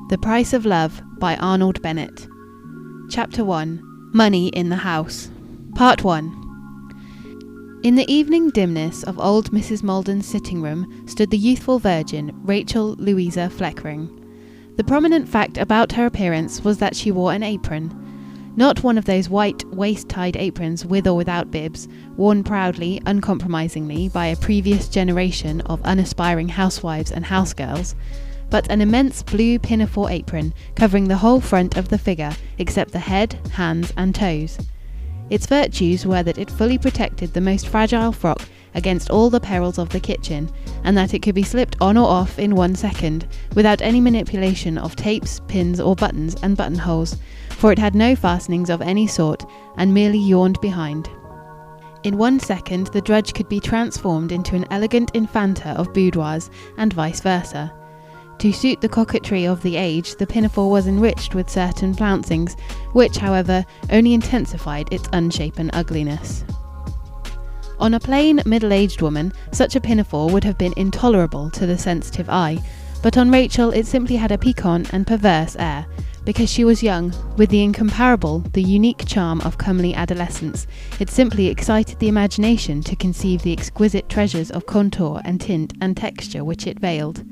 The Price of Love by Arnold Bennett. Chapter 1. Money in the House. Part 1. In the evening dimness of old Mrs. Malden's sitting room stood the youthful virgin, Rachel Louisa Fleckring. The prominent fact about her appearance was that she wore an apron. Not one of those white, waist-tied aprons with or without bibs, worn proudly, uncompromisingly by a previous generation of unaspiring housewives and housegirls, but an immense blue pinafore apron covering the whole front of the figure except the head, hands and toes. Its virtues were that it fully protected the most fragile frock against all the perils of the kitchen, and that it could be slipped on or off in 1 second, without any manipulation of tapes, pins or buttons and buttonholes, for it had no fastenings of any sort, and merely yawned behind. In 1 second the drudge could be transformed into an elegant infanta of boudoirs, and vice versa. To suit the coquetry of the age, the pinafore was enriched with certain flouncings, which, however, only intensified its unshapen ugliness. On a plain, middle-aged woman, such a pinafore would have been intolerable to the sensitive eye, but on Rachel it simply had a piquant and perverse air, because she was young, with the incomparable, the unique charm of comely adolescence. It simply excited the imagination to conceive the exquisite treasures of contour and tint and texture which it veiled.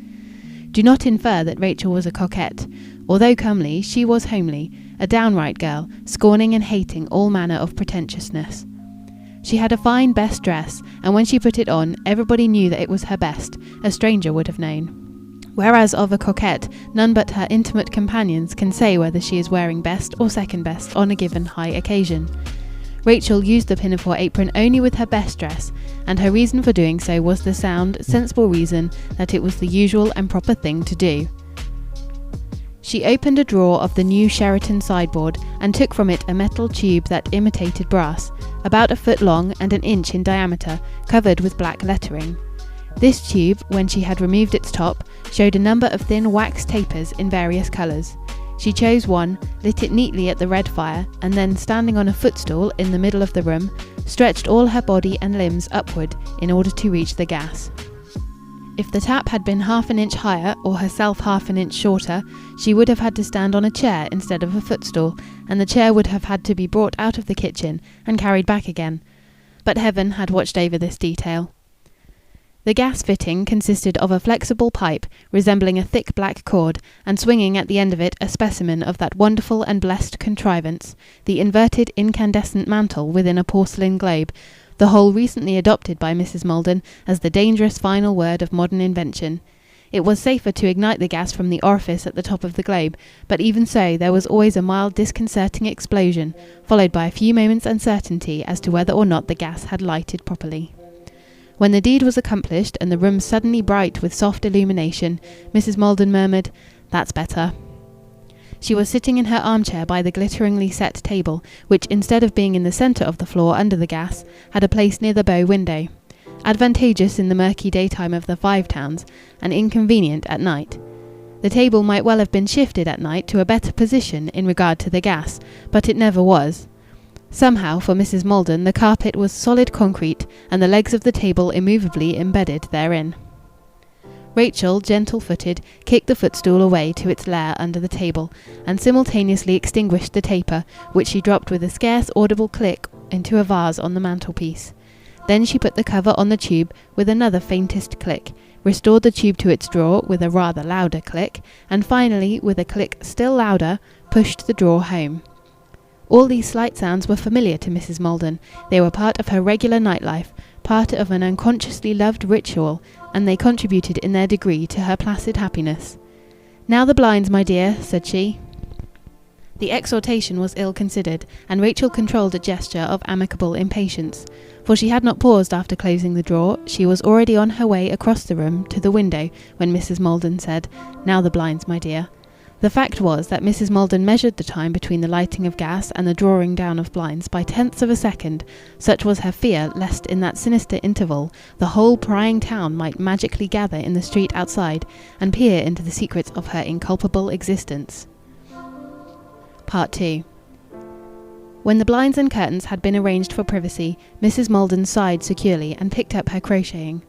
Do not infer that Rachel was a coquette. Although comely, she was homely, a downright girl, scorning and hating all manner of pretentiousness. She had a fine best dress, and when she put it on, everybody knew that it was her best, a stranger would have known. Whereas of a coquette, none but her intimate companions can say whether she is wearing best or second best on a given high occasion. Rachel used the pinafore apron only with her best dress, and her reason for doing so was the sound, sensible reason that it was the usual and proper thing to do. She opened a drawer of the new Sheraton sideboard and took from it a metal tube that imitated brass, about 1 foot long and 1 inch in diameter, covered with black lettering. This tube, when she had removed its top, showed a number of thin wax tapers in various colours. She chose one, lit it neatly at the red fire, and then, standing on a footstool in the middle of the room, stretched all her body and limbs upward in order to reach the gas. If the tap had been 1/2 inch higher, or herself 1/2 inch shorter, she would have had to stand on a chair instead of a footstool, and the chair would have had to be brought out of the kitchen and carried back again. But heaven had watched over this detail. The gas fitting consisted of a flexible pipe resembling a thick black cord, and swinging at the end of it a specimen of that wonderful and blessed contrivance, the inverted incandescent mantle within a porcelain globe, the whole recently adopted by Mrs. Malden as the dangerous final word of modern invention. It was safer to ignite the gas from the orifice at the top of the globe, but even so there was always a mild disconcerting explosion, followed by a few moments' uncertainty as to whether or not the gas had lighted properly. When the deed was accomplished and the room suddenly bright with soft illumination, Mrs. Malden murmured, "That's better." She was sitting in her armchair by the glitteringly set table, which, instead of being in the centre of the floor under the gas, had a place near the bow window. Advantageous in the murky daytime of the Five Towns, and inconvenient at night. The table might well have been shifted at night to a better position in regard to the gas, but it never was. Somehow, for Mrs. Malden, the carpet was solid concrete, and the legs of the table immovably embedded therein. Rachel, gentle-footed, kicked the footstool away to its lair under the table, and simultaneously extinguished the taper, which she dropped with a scarce audible click into a vase on the mantelpiece. Then she put the cover on the tube with another faintest click, restored the tube to its drawer with a rather louder click, and finally, with a click still louder, pushed the drawer home. All these slight sounds were familiar to Mrs. Malden. They were part of her regular night-life, part of an unconsciously loved ritual, and they contributed in their degree to her placid happiness. "Now the blinds, my dear," said she. The exhortation was ill-considered, and Rachel controlled a gesture of amicable impatience, for she had not paused after closing the drawer. She was already on her way across the room to the window when Mrs. Malden said, "Now the blinds, my dear." The fact was that Mrs. Malden measured the time between the lighting of gas and the drawing down of blinds by 1/10 of a second. Such was her fear lest in that sinister interval the whole prying town might magically gather in the street outside and peer into the secrets of her inculpable existence. Part 2. When the blinds and curtains had been arranged for privacy, Mrs. Malden sighed securely and picked up her crocheting.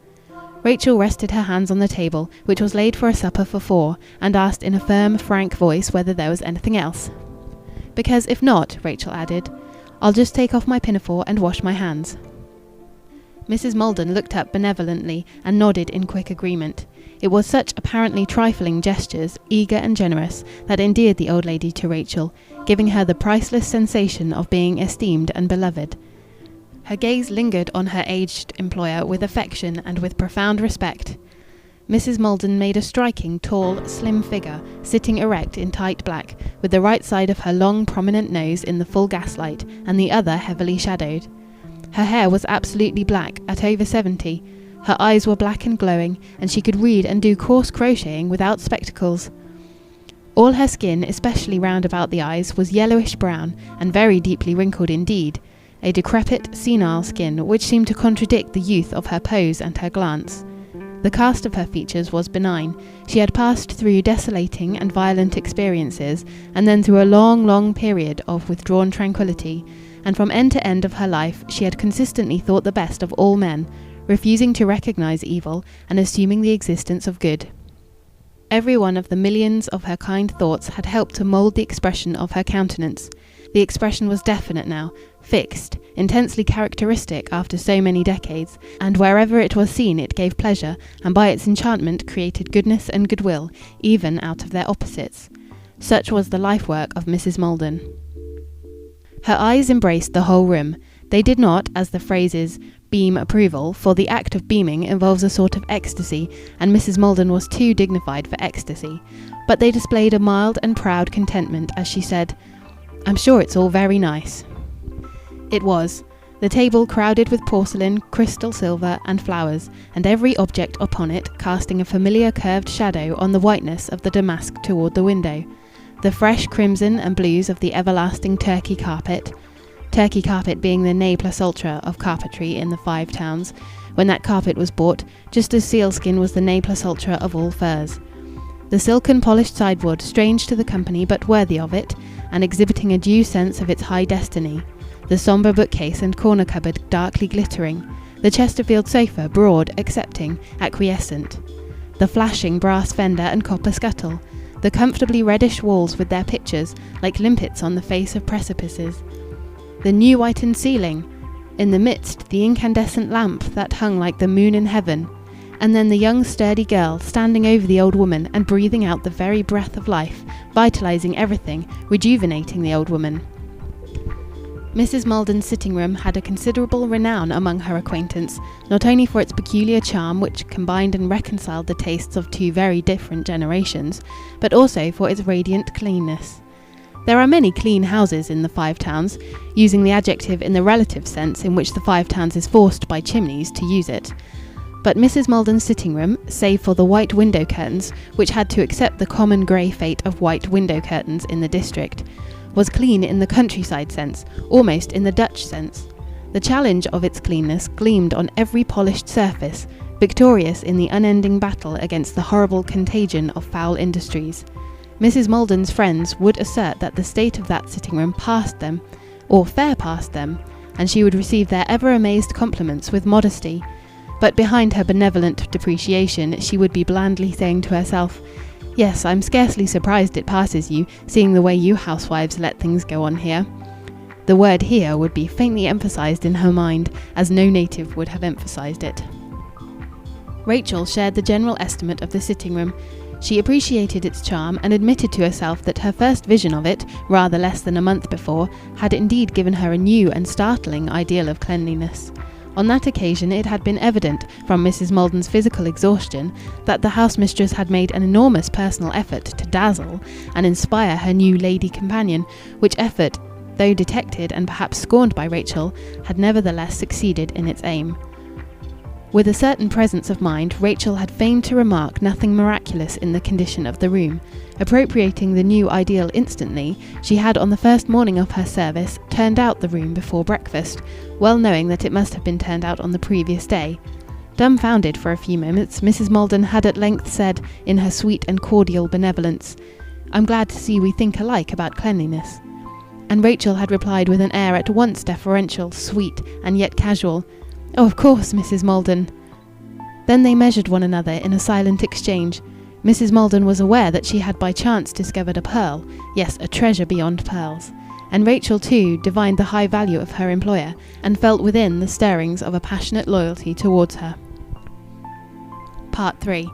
Rachel rested her hands on the table, which was laid for a supper for 4, and asked in a firm, frank voice whether there was anything else. "Because if not," Rachel added, "I'll just take off my pinafore and wash my hands." Mrs. Maldon looked up benevolently and nodded in quick agreement. It was such apparently trifling gestures, eager and generous, that endeared the old lady to Rachel, giving her the priceless sensation of being esteemed and beloved. Her gaze lingered on her aged employer with affection and with profound respect. Mrs. Maldon made a striking, tall, slim figure, sitting erect in tight black, with the right side of her long, prominent nose in the full gaslight, and the other heavily shadowed. Her hair was absolutely black, at over 70. Her eyes were black and glowing, and she could read and do coarse crocheting without spectacles. All her skin, especially round about the eyes, was yellowish-brown, and very deeply wrinkled indeed, a decrepit, senile skin which seemed to contradict the youth of her pose and her glance. The cast of her features was benign. She had passed through desolating and violent experiences, and then through a long, long period of withdrawn tranquillity, and from end to end of her life she had consistently thought the best of all men, refusing to recognise evil and assuming the existence of good. Every one of the millions of her kind thoughts had helped to mould the expression of her countenance. The expression was definite now, fixed, intensely characteristic after so many decades, and wherever it was seen it gave pleasure, and by its enchantment created goodness and goodwill, even out of their opposites. Such was the life-work of Mrs. Maldon. Her eyes embraced the whole room. They did not, as the phrase is, beam approval, for the act of beaming involves a sort of ecstasy, and Mrs. Maldon was too dignified for ecstasy. But they displayed a mild and proud contentment as she said, "I'm sure it's all very nice." It was. The table crowded with porcelain, crystal silver, and flowers, and every object upon it casting a familiar curved shadow on the whiteness of the damask toward the window. The fresh crimson and blues of the everlasting Turkey carpet being the ne plus ultra of carpentry in the Five Towns, when that carpet was bought, just as sealskin was the ne plus ultra of all furs. The silken polished sideboard, strange to the company but worthy of it, and exhibiting a due sense of its high destiny. The sombre bookcase and corner cupboard darkly glittering. The Chesterfield sofa, broad, accepting, acquiescent. The flashing brass fender and copper scuttle. The comfortably reddish walls with their pictures, like limpets on the face of precipices. The new whitened ceiling. In the midst, the incandescent lamp that hung like the moon in heaven. And then the young sturdy girl standing over the old woman and breathing out the very breath of life, vitalising everything, rejuvenating the old woman. Mrs. Maldon's sitting room had a considerable renown among her acquaintance, not only for its peculiar charm which combined and reconciled the tastes of 2 very different generations, but also for its radiant cleanness. There are many clean houses in the Five Towns, using the adjective in the relative sense in which the Five Towns is forced by chimneys to use it. But Mrs. Maldon's sitting room, save for the white window curtains, which had to accept the common grey fate of white window curtains in the district, was clean in the countryside sense, almost in the Dutch sense. The challenge of its cleanness gleamed on every polished surface, victorious in the unending battle against the horrible contagion of foul industries. Mrs. Maldon's friends would assert that the state of that sitting room passed them, or fair past them, and she would receive their ever-amazed compliments with modesty. But behind her benevolent depreciation she would be blandly saying to herself, "Yes, I'm scarcely surprised it passes you, seeing the way you housewives let things go on here." The word "here" would be faintly emphasised in her mind, as no native would have emphasised it. Rachel shared the general estimate of the sitting room. She appreciated its charm and admitted to herself that her first vision of it, rather less than a month before, had indeed given her a new and startling ideal of cleanliness. On that occasion it had been evident, from Mrs. Maldon's physical exhaustion, that the housemistress had made an enormous personal effort to dazzle and inspire her new lady companion, which effort, though detected and perhaps scorned by Rachel, had nevertheless succeeded in its aim. With a certain presence of mind, Rachel had feigned to remark nothing miraculous in the condition of the room. Appropriating the new ideal instantly, she had on the first morning of her service turned out the room before breakfast, well knowing that it must have been turned out on the previous day. Dumbfounded for a few moments, Mrs. Maldon had at length said, in her sweet and cordial benevolence, "I'm glad to see we think alike about cleanliness." And Rachel had replied with an air at once deferential, sweet, and yet casual, "Oh, of course, Mrs. Maldon." Then they measured one another in a silent exchange. Mrs. Maldon was aware that she had by chance discovered a pearl, yes, a treasure beyond pearls. And Rachel too divined the high value of her employer, and felt within the stirrings of a passionate loyalty towards her. Part 3.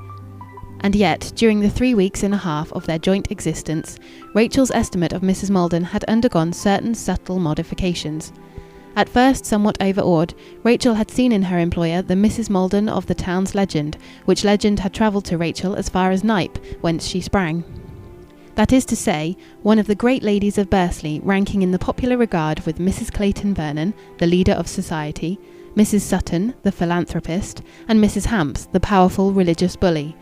And yet, during the 3 weeks and a half of their joint existence, Rachel's estimate of Mrs. Maldon had undergone certain subtle modifications. At first somewhat overawed, Rachel had seen in her employer the Mrs. Maldon of the town's legend, which legend had travelled to Rachel as far as Knype, whence she sprang. That is to say, one of the great ladies of Bursley, ranking in the popular regard with Mrs. Clayton Vernon, the leader of society, Mrs. Sutton, the philanthropist, and Mrs. Hamps, the powerful religious bully.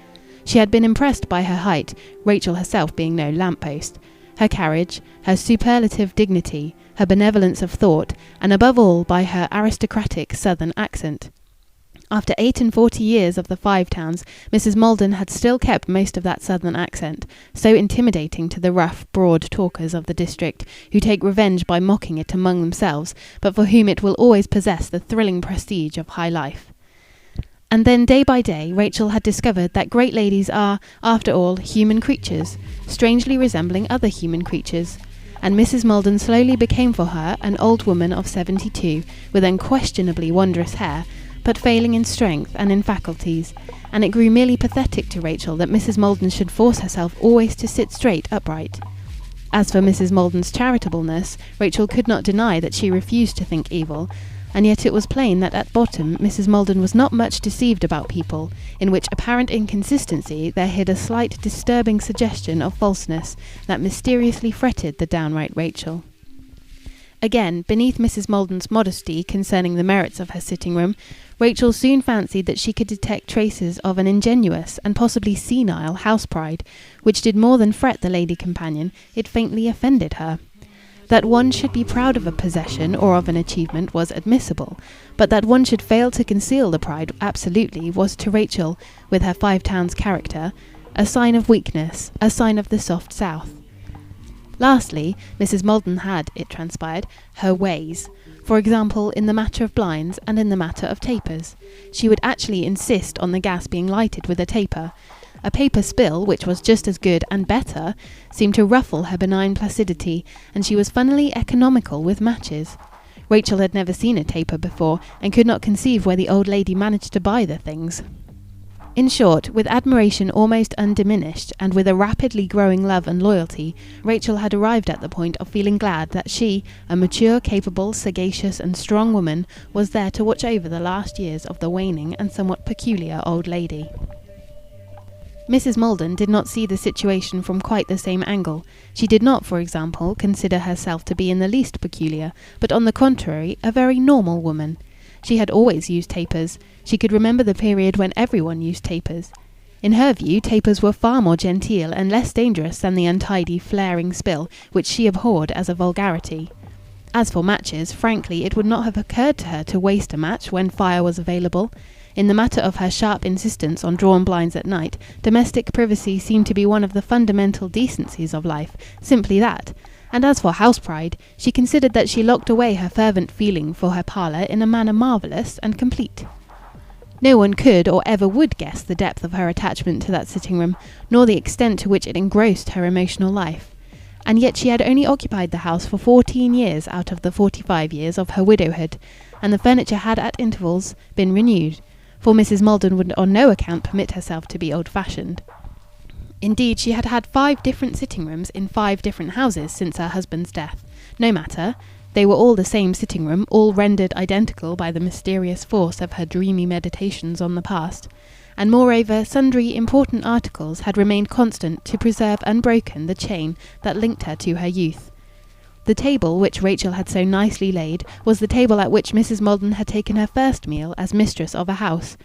She had been impressed by her height, Rachel herself being no lamp-post, her carriage, her superlative dignity, her benevolence of thought, and above all by her aristocratic southern accent. After 48 years of the Five Towns, Mrs. Maldon had still kept most of that southern accent, so intimidating to the rough, broad talkers of the district, who take revenge by mocking it among themselves, but for whom it will always possess the thrilling prestige of high life. And then day by day Rachel had discovered that great ladies are, after all, human creatures, strangely resembling other human creatures. And Mrs. Maldon slowly became for her an old woman of 72, with unquestionably wondrous hair, but failing in strength and in faculties, and it grew merely pathetic to Rachel that Mrs. Maldon should force herself always to sit straight upright. As for Mrs. Maldon's charitableness, Rachel could not deny that she refused to think evil, and yet it was plain that at bottom Mrs. Maldon was not much deceived about people, in which apparent inconsistency there hid a slight disturbing suggestion of falseness that mysteriously fretted the downright Rachel. Again, beneath Mrs. Maldon's modesty concerning the merits of her sitting-room, Rachel soon fancied that she could detect traces of an ingenuous and possibly senile house-pride, which did more than fret the lady companion, it faintly offended her. That one should be proud of a possession or of an achievement was admissible, but that one should fail to conceal the pride absolutely was to Rachel, with her Five Towns character, a sign of weakness, a sign of the soft South. Lastly, Mrs. Maldon had, it transpired, her ways. For example, in the matter of blinds and in the matter of tapers. She would actually insist on the gas being lighted with a taper. A paper spill, which was just as good and better, seemed to ruffle her benign placidity, and she was funnily economical with matches. Rachel had never seen a taper before, and could not conceive where the old lady managed to buy the things. In short, with admiration almost undiminished, and with a rapidly growing love and loyalty, Rachel had arrived at the point of feeling glad that she, a mature, capable, sagacious, and strong woman, was there to watch over the last years of the waning and somewhat peculiar old lady. Mrs. Maldon did not see the situation from quite the same angle. She did not, for example, consider herself to be in the least peculiar, but on the contrary, a very normal woman. She had always used tapers. She could remember the period when everyone used tapers. In her view, tapers were far more genteel and less dangerous than the untidy, flaring spill, which she abhorred as a vulgarity. As for matches, frankly, it would not have occurred to her to waste a match when fire was available. In the matter of her sharp insistence on drawn blinds at night, domestic privacy seemed to be one of the fundamental decencies of life, simply that. And as for house pride, she considered that she locked away her fervent feeling for her parlour in a manner marvellous and complete. No one could or ever would guess the depth of her attachment to that sitting-room, nor the extent to which it engrossed her emotional life. And yet she had only occupied the house for 14 years out of the 45 years of her widowhood, and the furniture had at intervals been renewed, for Mrs. Maldon would on no account permit herself to be old-fashioned. Indeed, she had had 5 different sitting-rooms in 5 different houses since her husband's death. No matter. They were all the same sitting-room, all rendered identical by the mysterious force of her dreamy meditations on the past. And moreover, sundry important articles had remained constant to preserve unbroken the chain that linked her to her youth. The table which Rachel had so nicely laid was the table at which Mrs. Maldon had taken her first meal as mistress of a house.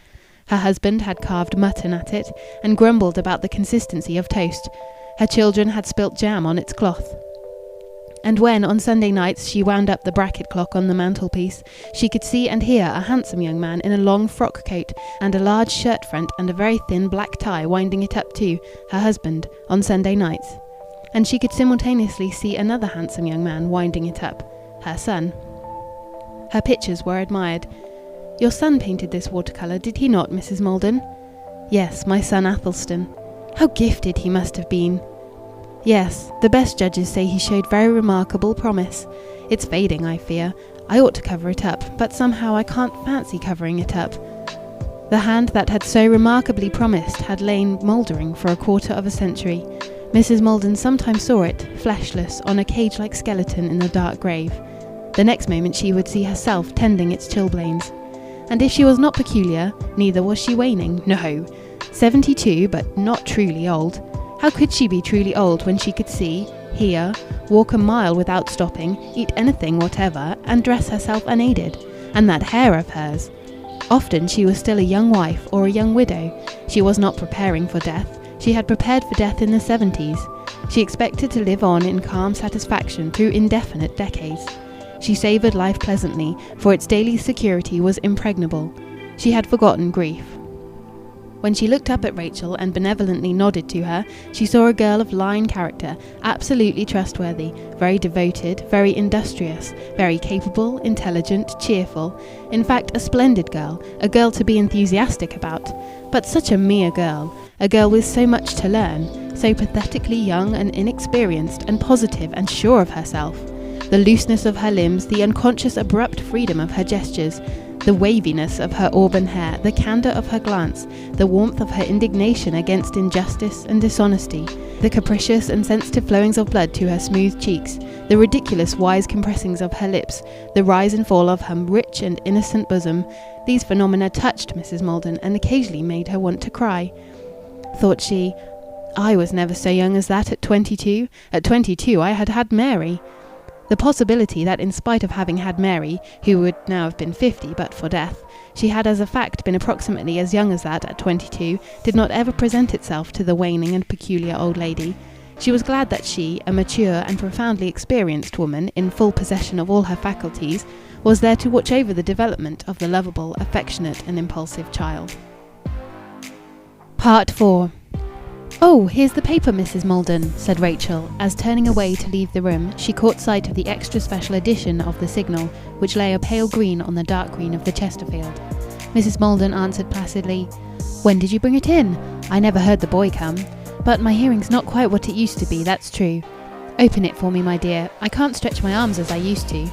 Her husband had carved mutton at it, and grumbled about the consistency of toast. Her children had spilt jam on its cloth. And when, on Sunday nights, she wound up the bracket clock on the mantelpiece, she could see and hear a handsome young man in a long frock coat and a large shirt front and a very thin black tie winding it up too, her husband, on Sunday nights. And she could simultaneously see another handsome young man winding it up, her son. Her pictures were admired. "Your son painted this watercolour, did he not, Mrs. Maldon?" "Yes, my son Athelstan." "How gifted he must have been." "Yes, the best judges say he showed very remarkable promise. It's fading, I fear. I ought to cover it up, but somehow I can't fancy covering it up." The hand that had so remarkably promised had lain mouldering for a quarter of a century. Mrs. Maldon sometimes saw it, fleshless, on a cage-like skeleton in the dark grave. The next moment she would see herself tending its chilblains. And if she was not peculiar, neither was she waning. No. 72, but not truly old. How could she be truly old when she could see, hear, walk a mile without stopping, eat anything whatever, and dress herself unaided? And that hair of hers! Often she was still a young wife or a young widow. She was not preparing for death. She had prepared for death in the 70s. She expected to live on in calm satisfaction through indefinite decades. She savoured life pleasantly, for its daily security was impregnable. She had forgotten grief. When she looked up at Rachel and benevolently nodded to her, she saw a girl of line character, absolutely trustworthy, very devoted, very industrious, very capable, intelligent, cheerful. In fact, a splendid girl, a girl to be enthusiastic about. But such a mere girl, a girl with so much to learn, so pathetically young and inexperienced and positive and sure of herself. The looseness of her limbs, the unconscious abrupt freedom of her gestures, the waviness of her auburn hair, the candour of her glance, the warmth of her indignation against injustice and dishonesty, the capricious and sensitive flowings of blood to her smooth cheeks, the ridiculous wise compressings of her lips, the rise and fall of her rich and innocent bosom, these phenomena touched Mrs. Maldon and occasionally made her want to cry. Thought she, "I was never so young as that at 22. At 22 I had had Mary." The possibility that in spite of having had Mary, who would now have been 50 but for death, she had as a fact been approximately as young as that at 22, did not ever present itself to the waning and peculiar old lady. She was glad that she, a mature and profoundly experienced woman, in full possession of all her faculties, was there to watch over the development of the lovable, affectionate and impulsive child. Part 4. "Oh, here's the paper, Mrs. Maldon," said Rachel, as turning away to leave the room, she caught sight of the extra special edition of the Signal, which lay a pale green on the dark green of the Chesterfield. Mrs. Maldon answered placidly, "When did you bring it in? I never heard the boy come. But my hearing's not quite what it used to be, that's true. Open it for me, my dear. I can't stretch my arms as I used to."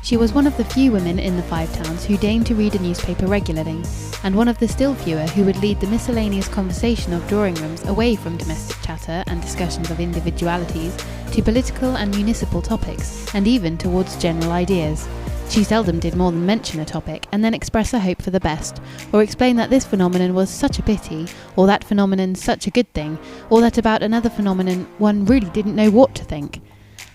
She was one of the few women in the Five Towns who deigned to read a newspaper regularly, and one of the still fewer who would lead the miscellaneous conversation of drawing rooms away from domestic chatter and discussions of individualities to political and municipal topics, and even towards general ideas. She seldom did more than mention a topic and then express a hope for the best, or explain that this phenomenon was such a pity, or that phenomenon such a good thing, or that about another phenomenon one really didn't know what to think.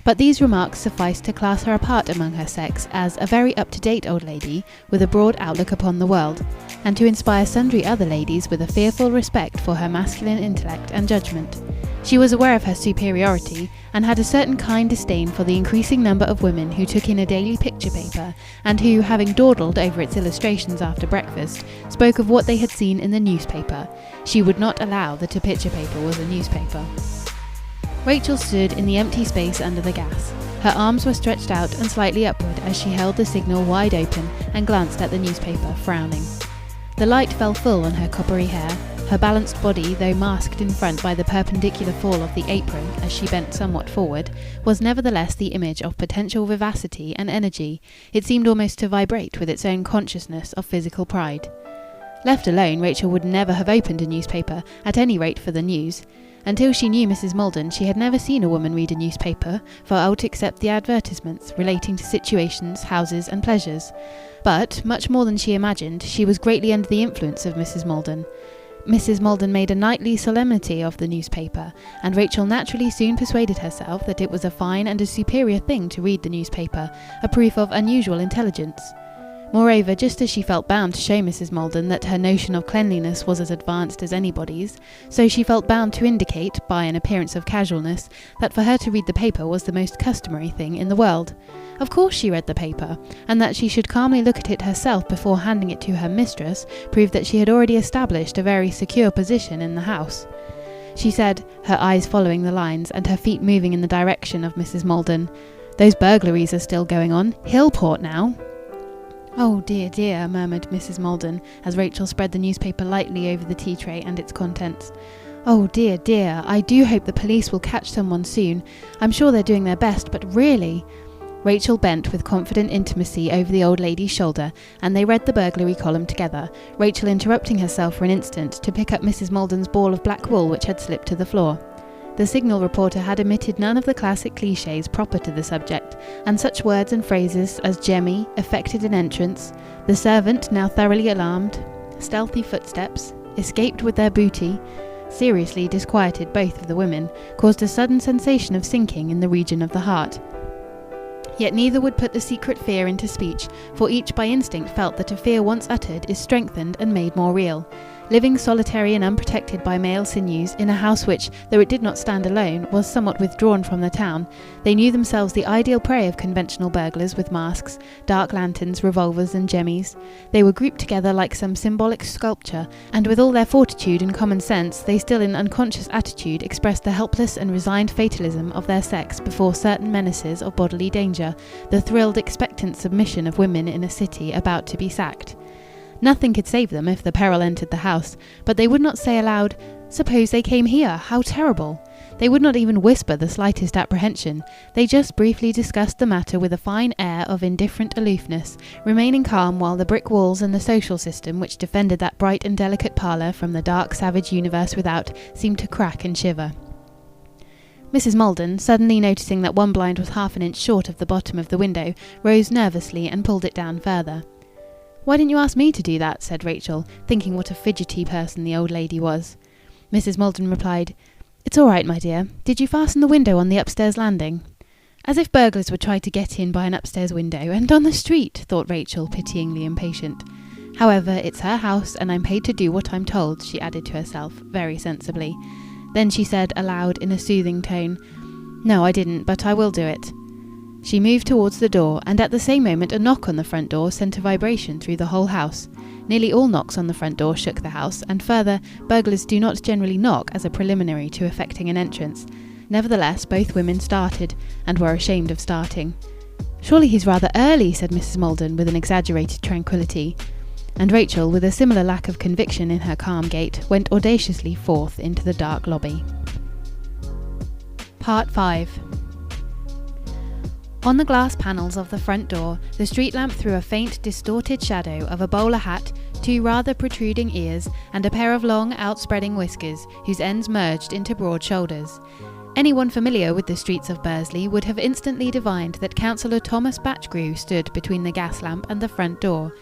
But these remarks sufficed to class her apart among her sex as a very up-to-date old lady with a broad outlook upon the world, and to inspire sundry other ladies with a fearful respect for her masculine intellect and judgment. She was aware of her superiority, and had a certain kind disdain for the increasing number of women who took in a daily picture paper, and who, having dawdled over its illustrations after breakfast, spoke of what they had seen in the newspaper. She would not allow that a picture paper was a newspaper. Rachel stood in the empty space under the gas. Her arms were stretched out and slightly upward as she held the Signal wide open and glanced at the newspaper, frowning. The light fell full on her coppery hair. Her balanced body, though masked in front by the perpendicular fall of the apron as she bent somewhat forward, was nevertheless the image of potential vivacity and energy. It seemed almost to vibrate with its own consciousness of physical pride. Left alone, Rachel would never have opened a newspaper, at any rate for the news. Until she knew Mrs. Maldon, she had never seen a woman read a newspaper, for aught except the advertisements relating to situations, houses and pleasures. But, much more than she imagined, she was greatly under the influence of Mrs. Maldon. Mrs. Maldon made a nightly solemnity of the newspaper, and Rachel naturally soon persuaded herself that it was a fine and a superior thing to read the newspaper, a proof of unusual intelligence. Moreover, just as she felt bound to show Mrs. Maldon that her notion of cleanliness was as advanced as anybody's, so she felt bound to indicate, by an appearance of casualness, that for her to read the paper was the most customary thing in the world. Of course she read the paper, and that she should calmly look at it herself before handing it to her mistress proved that she had already established a very secure position in the house. She said, her eyes following the lines and her feet moving in the direction of Mrs. Maldon, "Those burglaries are still going on. Hillport now." "Oh dear," murmured Mrs. Maldon, as Rachel spread the newspaper lightly over the tea tray and its contents. "Oh dear, I do hope the police will catch someone soon. I'm sure they're doing their best, but really—" Rachel bent with confident intimacy over the old lady's shoulder, and they read the burglary column together, Rachel interrupting herself for an instant to pick up Mrs. Maldon's ball of black wool which had slipped to the floor. The signal reporter had omitted none of the classic clichés proper to the subject, and such words and phrases as Jemmy, effected an entrance, the servant now thoroughly alarmed, stealthy footsteps, escaped with their booty, seriously disquieted both of the women, caused a sudden sensation of sinking in the region of the heart. Yet neither would put the secret fear into speech, for each by instinct felt that a fear once uttered is strengthened and made more real. Living solitary and unprotected by male sinews, in a house which, though it did not stand alone, was somewhat withdrawn from the town, they knew themselves the ideal prey of conventional burglars with masks, dark lanterns, revolvers and jemmies. They were grouped together like some symbolic sculpture, and with all their fortitude and common sense, they still in unconscious attitude expressed the helpless and resigned fatalism of their sex before certain menaces of bodily danger, the thrilled expectant submission of women in a city about to be sacked. Nothing could save them if the peril entered the house, but they would not say aloud, "Suppose they came here, how terrible!" They would not even whisper the slightest apprehension. They just briefly discussed the matter with a fine air of indifferent aloofness, remaining calm while the brick walls and the social system which defended that bright and delicate parlour from the dark savage universe without seemed to crack and shiver. Mrs. Maldon, suddenly noticing that one blind was half an inch short of the bottom of the window, rose nervously and pulled it down further. "Why didn't you ask me to do that?" said Rachel, thinking what a fidgety person the old lady was. Mrs. Maldon replied, "It's all right, my dear. Did you fasten the window on the upstairs landing?" As if burglars would try to get in by an upstairs window, and on the street, thought Rachel, pityingly impatient. "However, it's her house, and I'm paid to do what I'm told," she added to herself, very sensibly. Then she said aloud in a soothing tone, "No, I didn't, but I will do it." She moved towards the door, and at the same moment a knock on the front door sent a vibration through the whole house. Nearly all knocks on the front door shook the house, and further, burglars do not generally knock as a preliminary to effecting an entrance. Nevertheless, both women started, and were ashamed of starting. "Surely he's rather early," said Mrs. Maldon with an exaggerated tranquillity. And Rachel, with a similar lack of conviction in her calm gait, went audaciously forth into the dark lobby. Part 5. On the glass panels of the front door, the street lamp threw a faint, distorted shadow of a bowler hat, two rather protruding ears, and a pair of long, outspreading whiskers, whose ends merged into broad shoulders. Anyone familiar with the streets of Bursley would have instantly divined that Councillor Thomas Batchgrew stood between the gas lamp and the front door.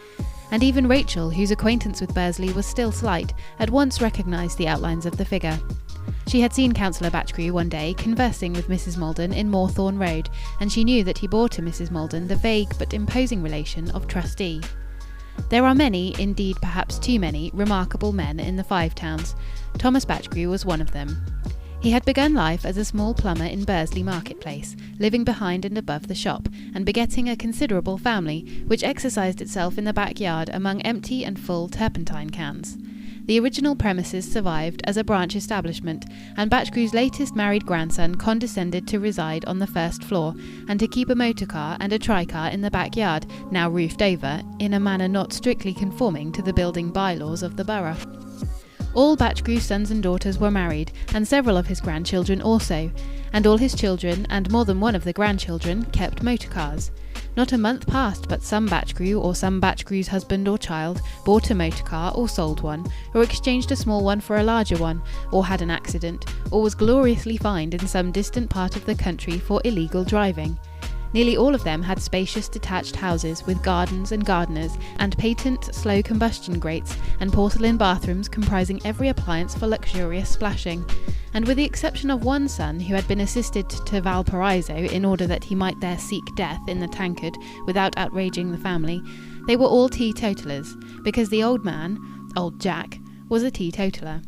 And even Rachel, whose acquaintance with Bursley was still slight, at once recognised the outlines of the figure. She had seen Councillor Batchgrew one day conversing with Mrs. Maldon in Moorthorne Road, and she knew that he bore to Mrs. Maldon the vague but imposing relation of trustee. There are many, indeed perhaps too many, remarkable men in the Five Towns. Thomas Batchgrew was one of them. He had begun life as a small plumber in Bursley marketplace, living behind and above the shop, and begetting a considerable family, which exercised itself in the backyard among empty and full turpentine cans. The original premises survived as a branch establishment, and Batchgrew's latest married grandson condescended to reside on the first floor, and to keep a motor car and a tricar in the backyard, now roofed over, in a manner not strictly conforming to the building bylaws of the borough. All Batchgrew's sons and daughters were married, and several of his grandchildren also, and all his children, and more than one of the grandchildren, kept motor cars. Not a month passed but some Batchgrew, or some Batchgrew's husband or child, bought a motor car or sold one, or exchanged a small one for a larger one, or had an accident, or was gloriously fined in some distant part of the country for illegal driving. Nearly all of them had spacious detached houses with gardens and gardeners, and patent slow combustion grates, and porcelain bathrooms comprising every appliance for luxurious splashing. And with the exception of one son who had been assisted to Valparaiso in order that he might there seek death in the tankard without outraging the family, they were all teetotalers, because the old man, old Jack, was a teetotaler.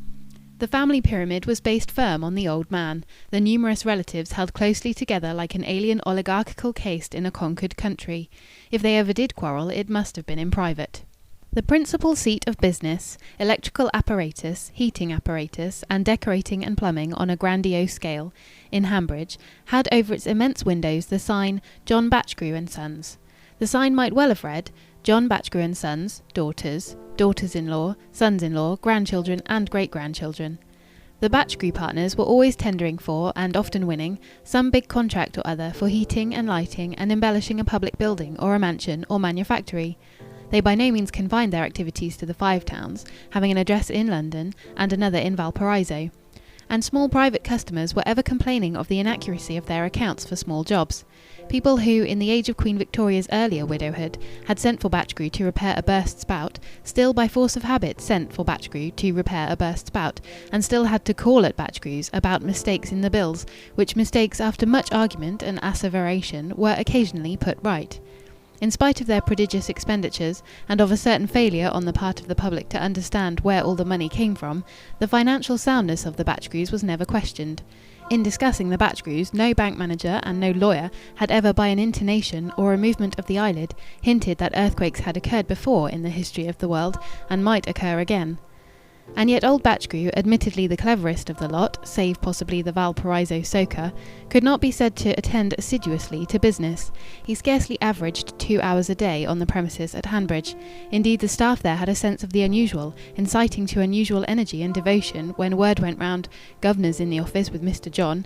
The family pyramid was based firm on the old man. The numerous relatives held closely together like an alien oligarchical caste in a conquered country. If they ever did quarrel, it must have been in private. The principal seat of business, electrical apparatus, heating apparatus, and decorating and plumbing on a grandiose scale, in Hambridge, had over its immense windows the sign, John Batchgrew and Sons. The sign might well have read, John Batchgrew and sons, daughters, daughters-in-law, sons-in-law, grandchildren and great-grandchildren. The Batchgrew partners were always tendering for, and often winning, some big contract or other for heating and lighting and embellishing a public building or a mansion or manufactory. They by no means confined their activities to the Five Towns, having an address in London and another in Valparaiso. And small private customers were ever complaining of the inaccuracy of their accounts for small jobs. People who, in the age of Queen Victoria's earlier widowhood, had sent for Batchgrew to repair a burst spout, still by force of habit sent for Batchgrew to repair a burst spout, and still had to call at Batchgrew's about mistakes in the bills, which mistakes, after much argument and asseveration, were occasionally put right. In spite of their prodigious expenditures, and of a certain failure on the part of the public to understand where all the money came from, the financial soundness of the Batchgrews was never questioned. In discussing the Batchgrews, no bank manager and no lawyer had ever by an intonation or a movement of the eyelid hinted that earthquakes had occurred before in the history of the world and might occur again. And yet old Batchgrew, admittedly the cleverest of the lot, save possibly the Valparaiso soaker, could not be said to attend assiduously to business. He scarcely averaged 2 hours a day on the premises at Hanbridge. Indeed, the staff there had a sense of the unusual, inciting to unusual energy and devotion when word went round, "Governor's in the office with Mr. John."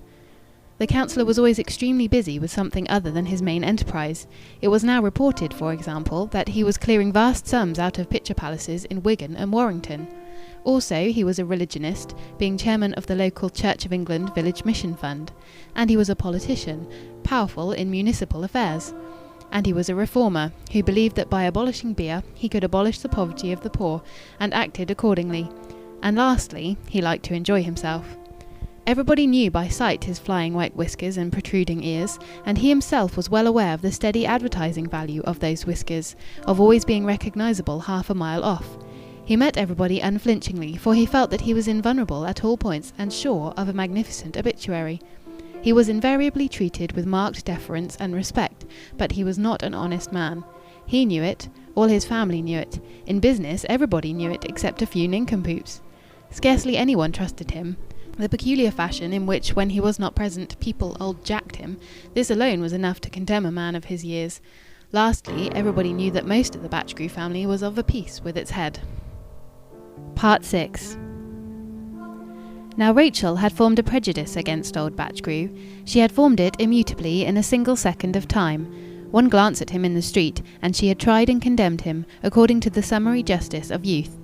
The councillor was always extremely busy with something other than his main enterprise. It was now reported, for example, that he was clearing vast sums out of picture palaces in Wigan and Warrington. Also, he was a religionist, being chairman of the local Church of England Village Mission Fund. And he was a politician, powerful in municipal affairs. And he was a reformer, who believed that by abolishing beer, he could abolish the poverty of the poor, and acted accordingly. And lastly, he liked to enjoy himself. Everybody knew by sight his flying white whiskers and protruding ears, and he himself was well aware of the steady advertising value of those whiskers, of always being recognisable half a mile off. He met everybody unflinchingly, for he felt that he was invulnerable at all points and sure of a magnificent obituary. He was invariably treated with marked deference and respect, but he was not an honest man. He knew it, all his family knew it. In business, everybody knew it except a few nincompoops. Scarcely anyone trusted him. The peculiar fashion in which, when he was not present, people old-jacked him, this alone was enough to condemn a man of his years. Lastly, everybody knew that most of the Batchgrew family was of a piece with its head. Part 6. Now Rachel had formed a prejudice against old Batchgrew. She had formed it immutably in a single second of time. One glance at him in the street, and she had tried and condemned him, according to the summary justice of youth.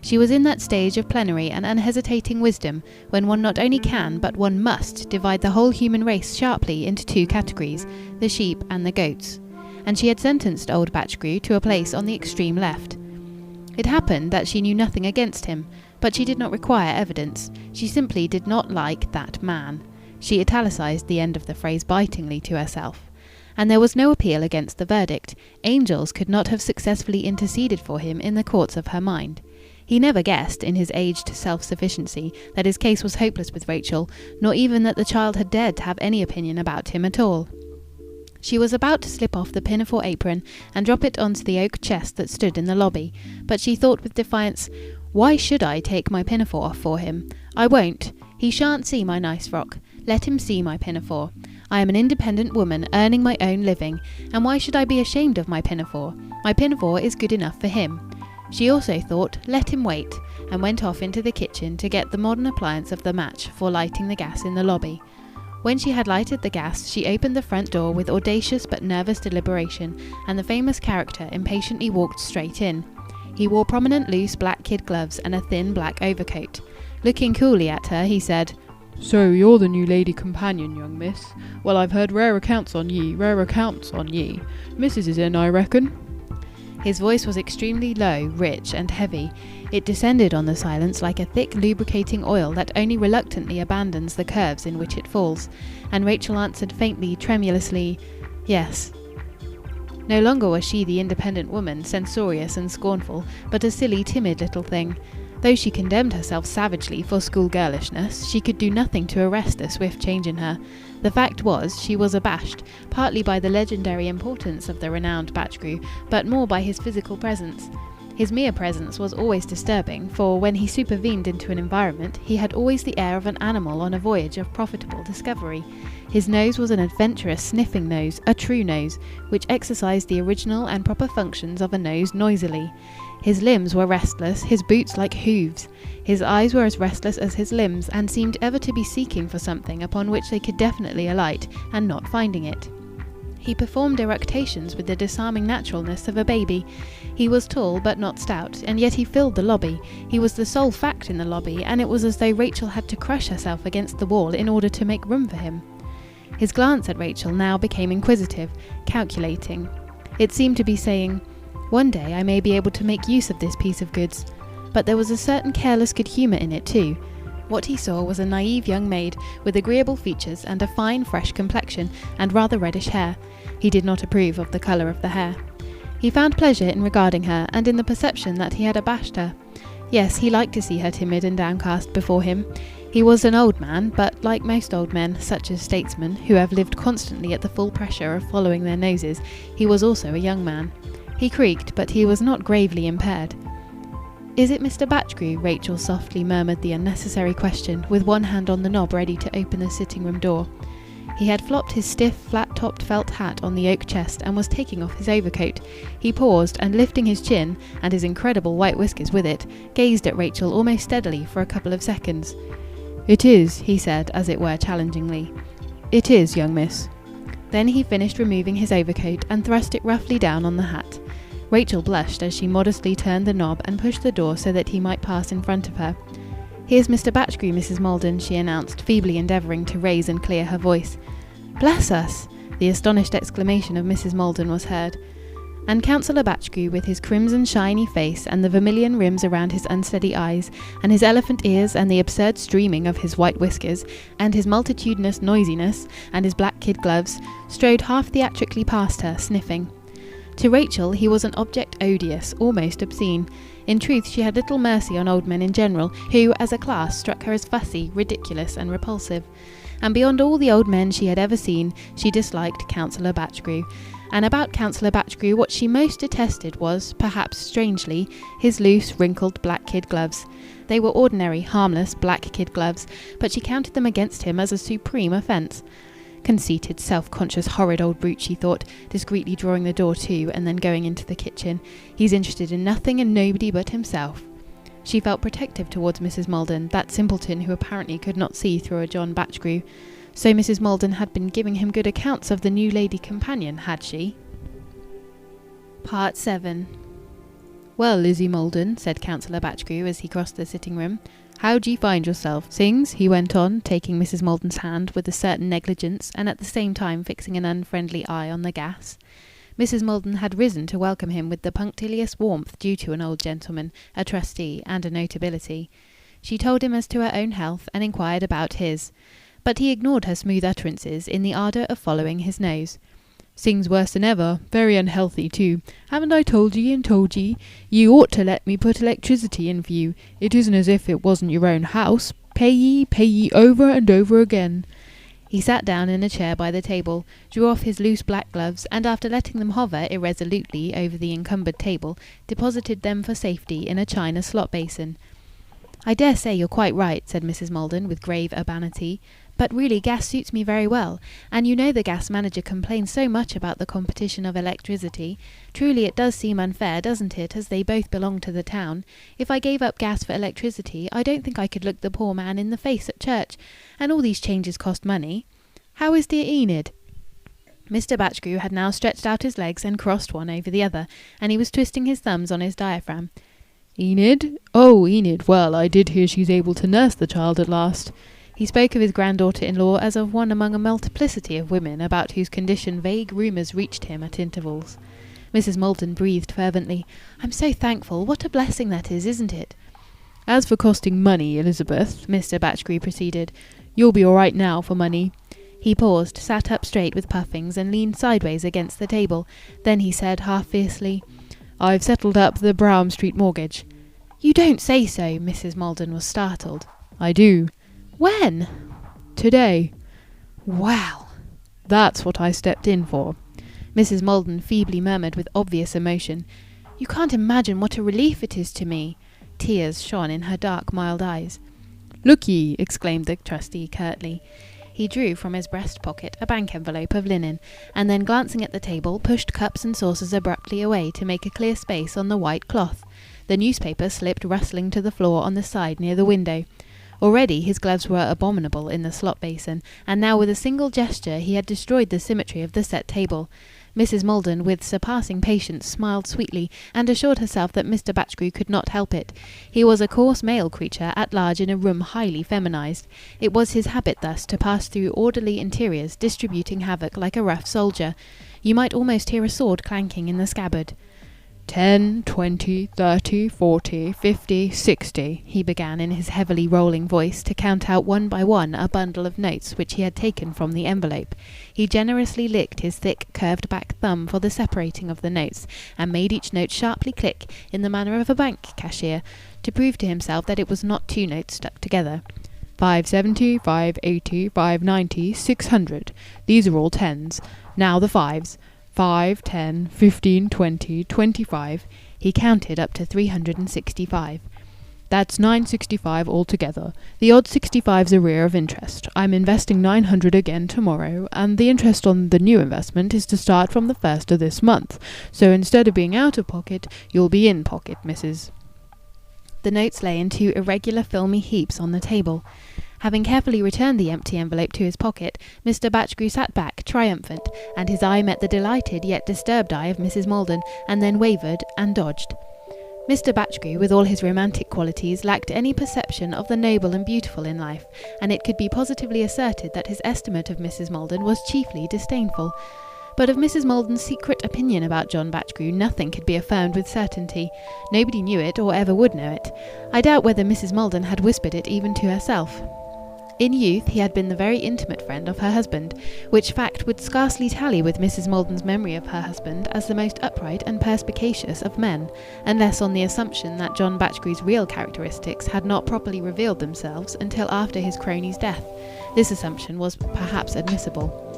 She was in that stage of plenary and unhesitating wisdom, when one not only can, but one must, divide the whole human race sharply into two categories, the sheep and the goats. And she had sentenced old Batchgrew to a place on the extreme left. It happened that she knew nothing against him, but she did not require evidence. She simply did not like that man. She italicised the end of the phrase bitingly to herself. And there was no appeal against the verdict. Angels could not have successfully interceded for him in the courts of her mind. He never guessed, in his aged self-sufficiency, that his case was hopeless with Rachel, nor even that the child had dared to have any opinion about him at all. She was about to slip off the pinafore apron and drop it onto the oak chest that stood in the lobby, but she thought with defiance, "Why should I take my pinafore off for him? I won't. He shan't see my nice frock. Let him see my pinafore. I am an independent woman earning my own living, and why should I be ashamed of my pinafore? My pinafore is good enough for him." She also thought, "Let him wait," and went off into the kitchen to get the modern appliance of the match for lighting the gas in the lobby. When she had lighted the gas, she opened the front door with audacious but nervous deliberation, and the famous character impatiently walked straight in. He wore prominent loose black kid gloves and a thin black overcoat. Looking coolly at her, he said, "So you're the new lady companion, young miss? Well, I've heard rare accounts on ye. Missus is in, I reckon?" His voice was extremely low, rich, and heavy. It descended on the silence like a thick lubricating oil that only reluctantly abandons the curves in which it falls, and Rachel answered faintly, tremulously, "Yes." No longer was she the independent woman, censorious and scornful, but a silly, timid little thing. Though she condemned herself savagely for schoolgirlishness, she could do nothing to arrest the swift change in her. The fact was, she was abashed, partly by the legendary importance of the renowned Batchgrew, but more by his physical presence. His mere presence was always disturbing, for when he supervened into an environment, he had always the air of an animal on a voyage of profitable discovery. His nose was an adventurous, sniffing nose, a true nose, which exercised the original and proper functions of a nose noisily. His limbs were restless, his boots like hooves. His eyes were as restless as his limbs, and seemed ever to be seeking for something upon which they could definitely alight, and not finding it. He performed eructations with the disarming naturalness of a baby. He was tall but not stout, and yet he filled the lobby. He was the sole fact in the lobby, and it was as though Rachel had to crush herself against the wall in order to make room for him. His glance at Rachel now became inquisitive, calculating. It seemed to be saying, "One day I may be able to make use of this piece of goods." But there was a certain careless good humour in it too. What he saw was a naive young maid, with agreeable features and a fine, fresh complexion, and rather reddish hair. He did not approve of the colour of the hair. He found pleasure in regarding her, and in the perception that he had abashed her. Yes, he liked to see her timid and downcast before him. He was an old man, but like most old men, such as statesmen, who have lived constantly at the full pressure of following their noses, he was also a young man. He creaked, but he was not gravely impaired. "Is it Mr. Batchgrew?" Rachel softly murmured the unnecessary question, with one hand on the knob ready to open the sitting-room door. He had flopped his stiff, flat-topped felt hat on the oak chest and was taking off his overcoat. He paused, and lifting his chin, and his incredible white whiskers with it, gazed at Rachel almost steadily for a couple of seconds. "It is," he said, as it were challengingly. "It is, young miss." Then he finished removing his overcoat and thrust it roughly down on the hat. Rachel blushed as she modestly turned the knob and pushed the door so that he might pass in front of her. "Here's Mr. Batchgrew, Mrs. Maldon," she announced, feebly endeavouring to raise and clear her voice. "Bless us!" The astonished exclamation of Mrs. Maldon was heard. And Councillor Batchgrew, with his crimson shiny face and the vermilion rims around his unsteady eyes, and his elephant ears and the absurd streaming of his white whiskers, and his multitudinous noisiness, and his black kid gloves, strode half theatrically past her, sniffing. To Rachel he was an object odious, almost obscene. In truth, she had little mercy on old men in general, who, as a class, struck her as fussy, ridiculous, and repulsive. And beyond all the old men she had ever seen, she disliked Councillor Batchgrew. And about Councillor Batchgrew what she most detested was, perhaps strangely, his loose, wrinkled black kid gloves. They were ordinary, harmless, black kid gloves, but she counted them against him as a supreme offence. Conceited, self-conscious, horrid old brute, she thought, discreetly drawing the door to and then going into the kitchen. He's interested in nothing and nobody but himself. She felt protective towards Mrs. Maldon, that simpleton who apparently could not see through a John Batchgrew. So Mrs. Maldon had been giving him good accounts of the new lady companion, had she? Part 7. "Well, Lizzie Maldon," said Councillor Batchgrew as he crossed the sitting-room, "how do you find yourself? Things?" he went on, taking Mrs. Maldon's hand with a certain negligence, and at the same time fixing an unfriendly eye on the gas. Mrs. Maldon had risen to welcome him with the punctilious warmth due to an old gentleman, a trustee, and a notability. She told him as to her own health, and inquired about his. But he ignored her smooth utterances in the ardour of following his nose. "Things worse than ever. Very unhealthy, too. Haven't I told ye and told ye? You ought to let me put electricity in for you. It isn't as if it wasn't your own house. Pay ye over and over again." He sat down in a chair by the table, drew off his loose black gloves, and after letting them hover irresolutely over the encumbered table, deposited them for safety in a china slop basin. "I dare say you're quite right," said Mrs. Maldon with grave urbanity, "but really gas suits me very well, and you know the gas manager complains so much about the competition of electricity. Truly it does seem unfair, doesn't it, as they both belong to the town? If I gave up gas for electricity, I don't think I could look the poor man in the face at church, and all these changes cost money. How is dear Enid?" Mr. Batchgrew had now stretched out his legs and crossed one over the other, and he was twisting his thumbs on his diaphragm. "Enid? Oh, Enid, well, I did hear she's able to nurse the child at last." He spoke of his granddaughter-in-law as of one among a multiplicity of women about whose condition vague rumours reached him at intervals. Mrs. Maldon breathed fervently. "I'm so thankful. What a blessing that is, isn't it?" "As for costing money, Elizabeth," Mr. Batchgrew proceeded, "you'll be all right now for money." He paused, sat up straight with puffings, and leaned sideways against the table. Then he said, half fiercely, "I've settled up the Brougham Street mortgage." "You don't say so!" Mrs. Maldon was startled. "I do." "When?" "Today." "Well!" "That's what I stepped in for." Mrs. Maldon feebly murmured with obvious emotion, You can't imagine what a relief it is to me." Tears shone in her dark, mild eyes. "Look ye!" exclaimed the trustee curtly. He drew from his breast pocket a bank envelope of linen, and then, glancing at the table, pushed cups and saucers abruptly away to make a clear space on the white cloth. The newspaper slipped rustling to the floor on the side near the window. Already his gloves were abominable in the slop basin, and now with a single gesture he had destroyed the symmetry of the set table. Mrs. Maldon, with surpassing patience, smiled sweetly, and assured herself that Mr. Batchgrew could not help it. He was a coarse male creature, at large in a room highly feminized. It was his habit thus to pass through orderly interiors, distributing havoc like a rough soldier. You might almost hear a sword clanking in the scabbard. 10, 20, 30, 40, 50, 60, he began in his heavily rolling voice to count out one by one a bundle of notes which he had taken from the envelope. He generously licked his thick, curved back thumb for the separating of the notes, and made each note sharply click in the manner of a bank cashier, to prove to himself that it was not two notes stuck together. 570, 580, 590, 600. These are all tens. Now the fives. 5, 10, 15, 20, 25. He counted up to 365. That's 965 altogether. The odd 65's arrear of interest. I'm investing 900 again tomorrow, and the interest on the new investment is to start from the 1st of this month. So instead of being out of pocket, you'll be in pocket, Mrs. The notes lay in two irregular filmy heaps on the table. Having carefully returned the empty envelope to his pocket, Mr. Batchgrew sat back, triumphant, and his eye met the delighted yet disturbed eye of Mrs. Maldon, and then wavered and dodged. Mr. Batchgrew, with all his romantic qualities, lacked any perception of the noble and beautiful in life, and it could be positively asserted that his estimate of Mrs. Maldon was chiefly disdainful. But of Mrs. Maldon's secret opinion about John Batchgrew nothing could be affirmed with certainty. Nobody knew it, or ever would know it. I doubt whether Mrs. Maldon had whispered it even to herself. In youth he had been the very intimate friend of her husband, which fact would scarcely tally with Mrs. Maldon's memory of her husband as the most upright and perspicacious of men, unless on the assumption that John Batchgrew's real characteristics had not properly revealed themselves until after his crony's death. This assumption was perhaps admissible.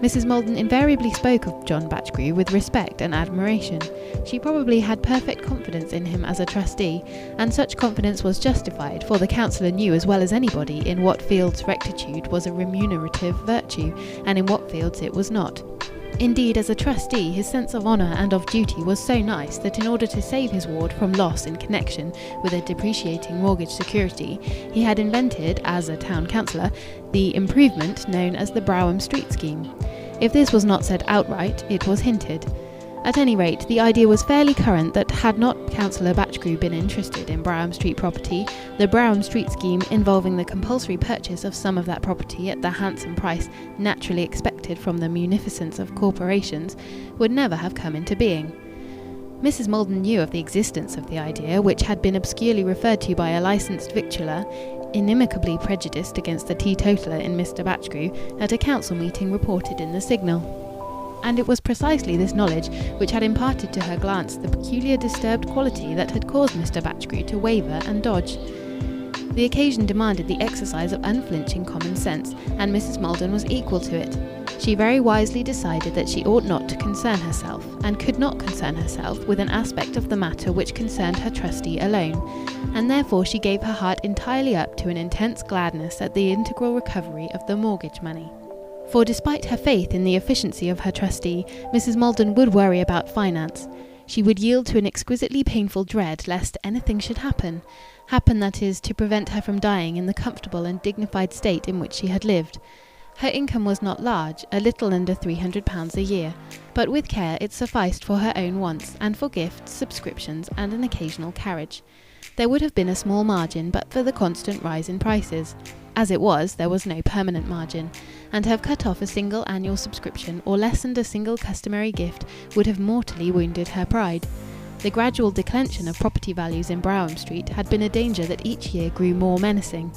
Mrs. Maldon invariably spoke of John Batchgrew with respect and admiration. She probably had perfect confidence in him as a trustee, and such confidence was justified, for the counsellor knew as well as anybody in what fields rectitude was a remunerative virtue, and in what fields it was not. Indeed, as a trustee, his sense of honour and of duty was so nice that in order to save his ward from loss in connection with a depreciating mortgage security, he had invented, as a town councillor, the improvement known as the Brougham Street scheme. If this was not said outright, it was hinted. At any rate, the idea was fairly current that had not Councillor Batchgrew been interested in Brougham Street property, the Brougham Street scheme involving the compulsory purchase of some of that property at the handsome price naturally expected from the munificence of corporations would never have come into being. Mrs. Maldon knew of the existence of the idea, which had been obscurely referred to by a licensed victualler, inimicably prejudiced against the teetotaler in Mr. Batchgrew, at a council meeting reported in the Signal. And it was precisely this knowledge which had imparted to her glance the peculiar disturbed quality that had caused Mr. Batchgrew to waver and dodge. The occasion demanded the exercise of unflinching common sense, and Mrs. Maldon was equal to it. She very wisely decided that she ought not to concern herself, and could not concern herself, with an aspect of the matter which concerned her trustee alone, and therefore she gave her heart entirely up to an intense gladness at the integral recovery of the mortgage money. For despite her faith in the efficiency of her trustee, Mrs. Maldon would worry about finance. She would yield to an exquisitely painful dread lest anything should happen, that is, to prevent her from dying in the comfortable and dignified state in which she had lived. Her income was not large, a little under £300 a year, but with care it sufficed for her own wants, and for gifts, subscriptions, and an occasional carriage. There would have been a small margin but for the constant rise in prices. As it was, there was no permanent margin, and to have cut off a single annual subscription or lessened a single customary gift would have mortally wounded her pride. The gradual declension of property values in Brougham Street had been a danger that each year grew more menacing.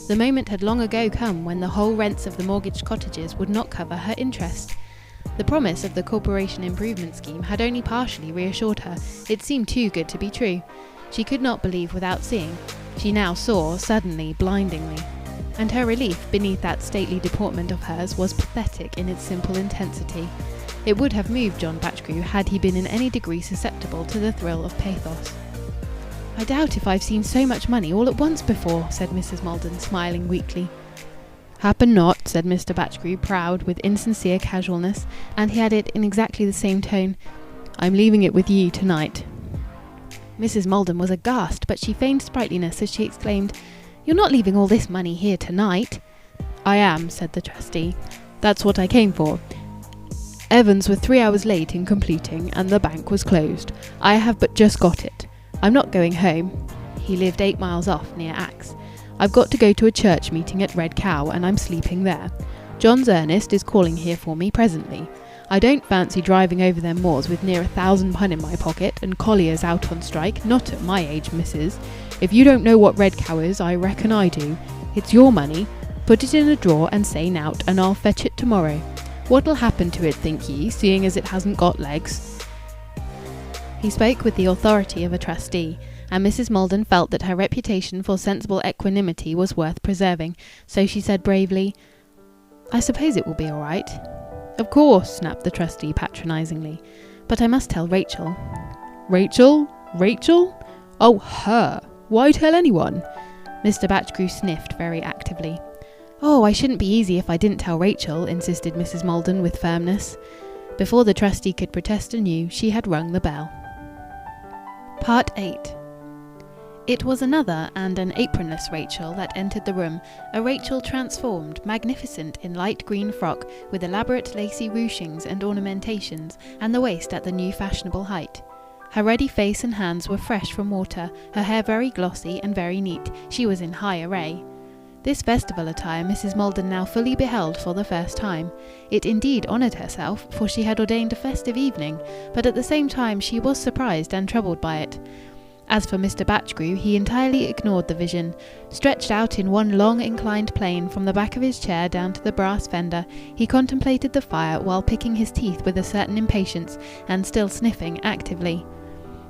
The moment had long ago come when the whole rents of the mortgaged cottages would not cover her interest. The promise of the Corporation Improvement Scheme had only partially reassured her. It seemed too good to be true. She could not believe without seeing. She now saw, suddenly, blindingly. And her relief beneath that stately deportment of hers was pathetic in its simple intensity. It would have moved John Batchgrew had he been in any degree susceptible to the thrill of pathos. "I doubt if I've seen so much money all at once before," said Mrs. Maldon, smiling weakly. "Happen not," said Mr. Batchgrew, proud, with insincere casualness, and he added in exactly the same tone, "I'm leaving it with ye tonight." Mrs. Maldon was aghast, but she feigned sprightliness as she exclaimed, "You're not leaving all this money here tonight?" "I am," said the trustee. "That's what I came for. Evans were 3 hours late in completing, and the bank was closed. I have but just got it. I'm not going home." He lived 8 miles off, near Axe. "I've got to go to a church meeting at Red Cow, and I'm sleeping there. John's Ernest is calling here for me presently. I don't fancy driving over them moors with near £1,000 in my pocket, and colliers out on strike, not at my age, missus. If you don't know what Red Cow is, I reckon I do. It's your money. Put it in a drawer and say nowt, and I'll fetch it tomorrow. What'll happen to it, think ye, seeing as it hasn't got legs?" He spoke with the authority of a trustee, and Mrs. Maldon felt that her reputation for sensible equanimity was worth preserving, so she said bravely, "I suppose it will be all right." "Of course," snapped the trustee patronisingly. "But I must tell Rachel." "Rachel? Rachel? Oh, her! Why tell anyone?" Mr. Batchgrew sniffed very actively. "Oh, I shouldn't be easy if I didn't tell Rachel," insisted Mrs. Maldon with firmness. Before the trustee could protest anew, she had rung the bell. Part 8. It was another and an apronless Rachel that entered the room, a Rachel transformed, magnificent in light green frock with elaborate lacy ruchings and ornamentations, and the waist at the new fashionable height. Her ruddy face and hands were fresh from water, her hair very glossy and very neat. She was in high array. This festival attire Mrs. Maldon now fully beheld for the first time. It indeed honoured herself, for she had ordained a festive evening, but at the same time she was surprised and troubled by it. As for Mr. Batchgrew, he entirely ignored the vision. Stretched out in one long inclined plane from the back of his chair down to the brass fender, he contemplated the fire while picking his teeth with a certain impatience, and still sniffing actively.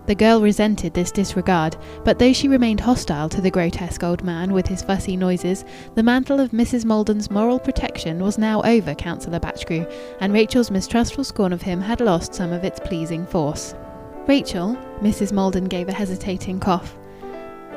The girl resented this disregard, but though she remained hostile to the grotesque old man with his fussy noises, the mantle of Mrs. Maldon's moral protection was now over Councillor Batchgrew, and Rachel's mistrustful scorn of him had lost some of its pleasing force. "Rachel?" Mrs. Maldon gave a hesitating cough.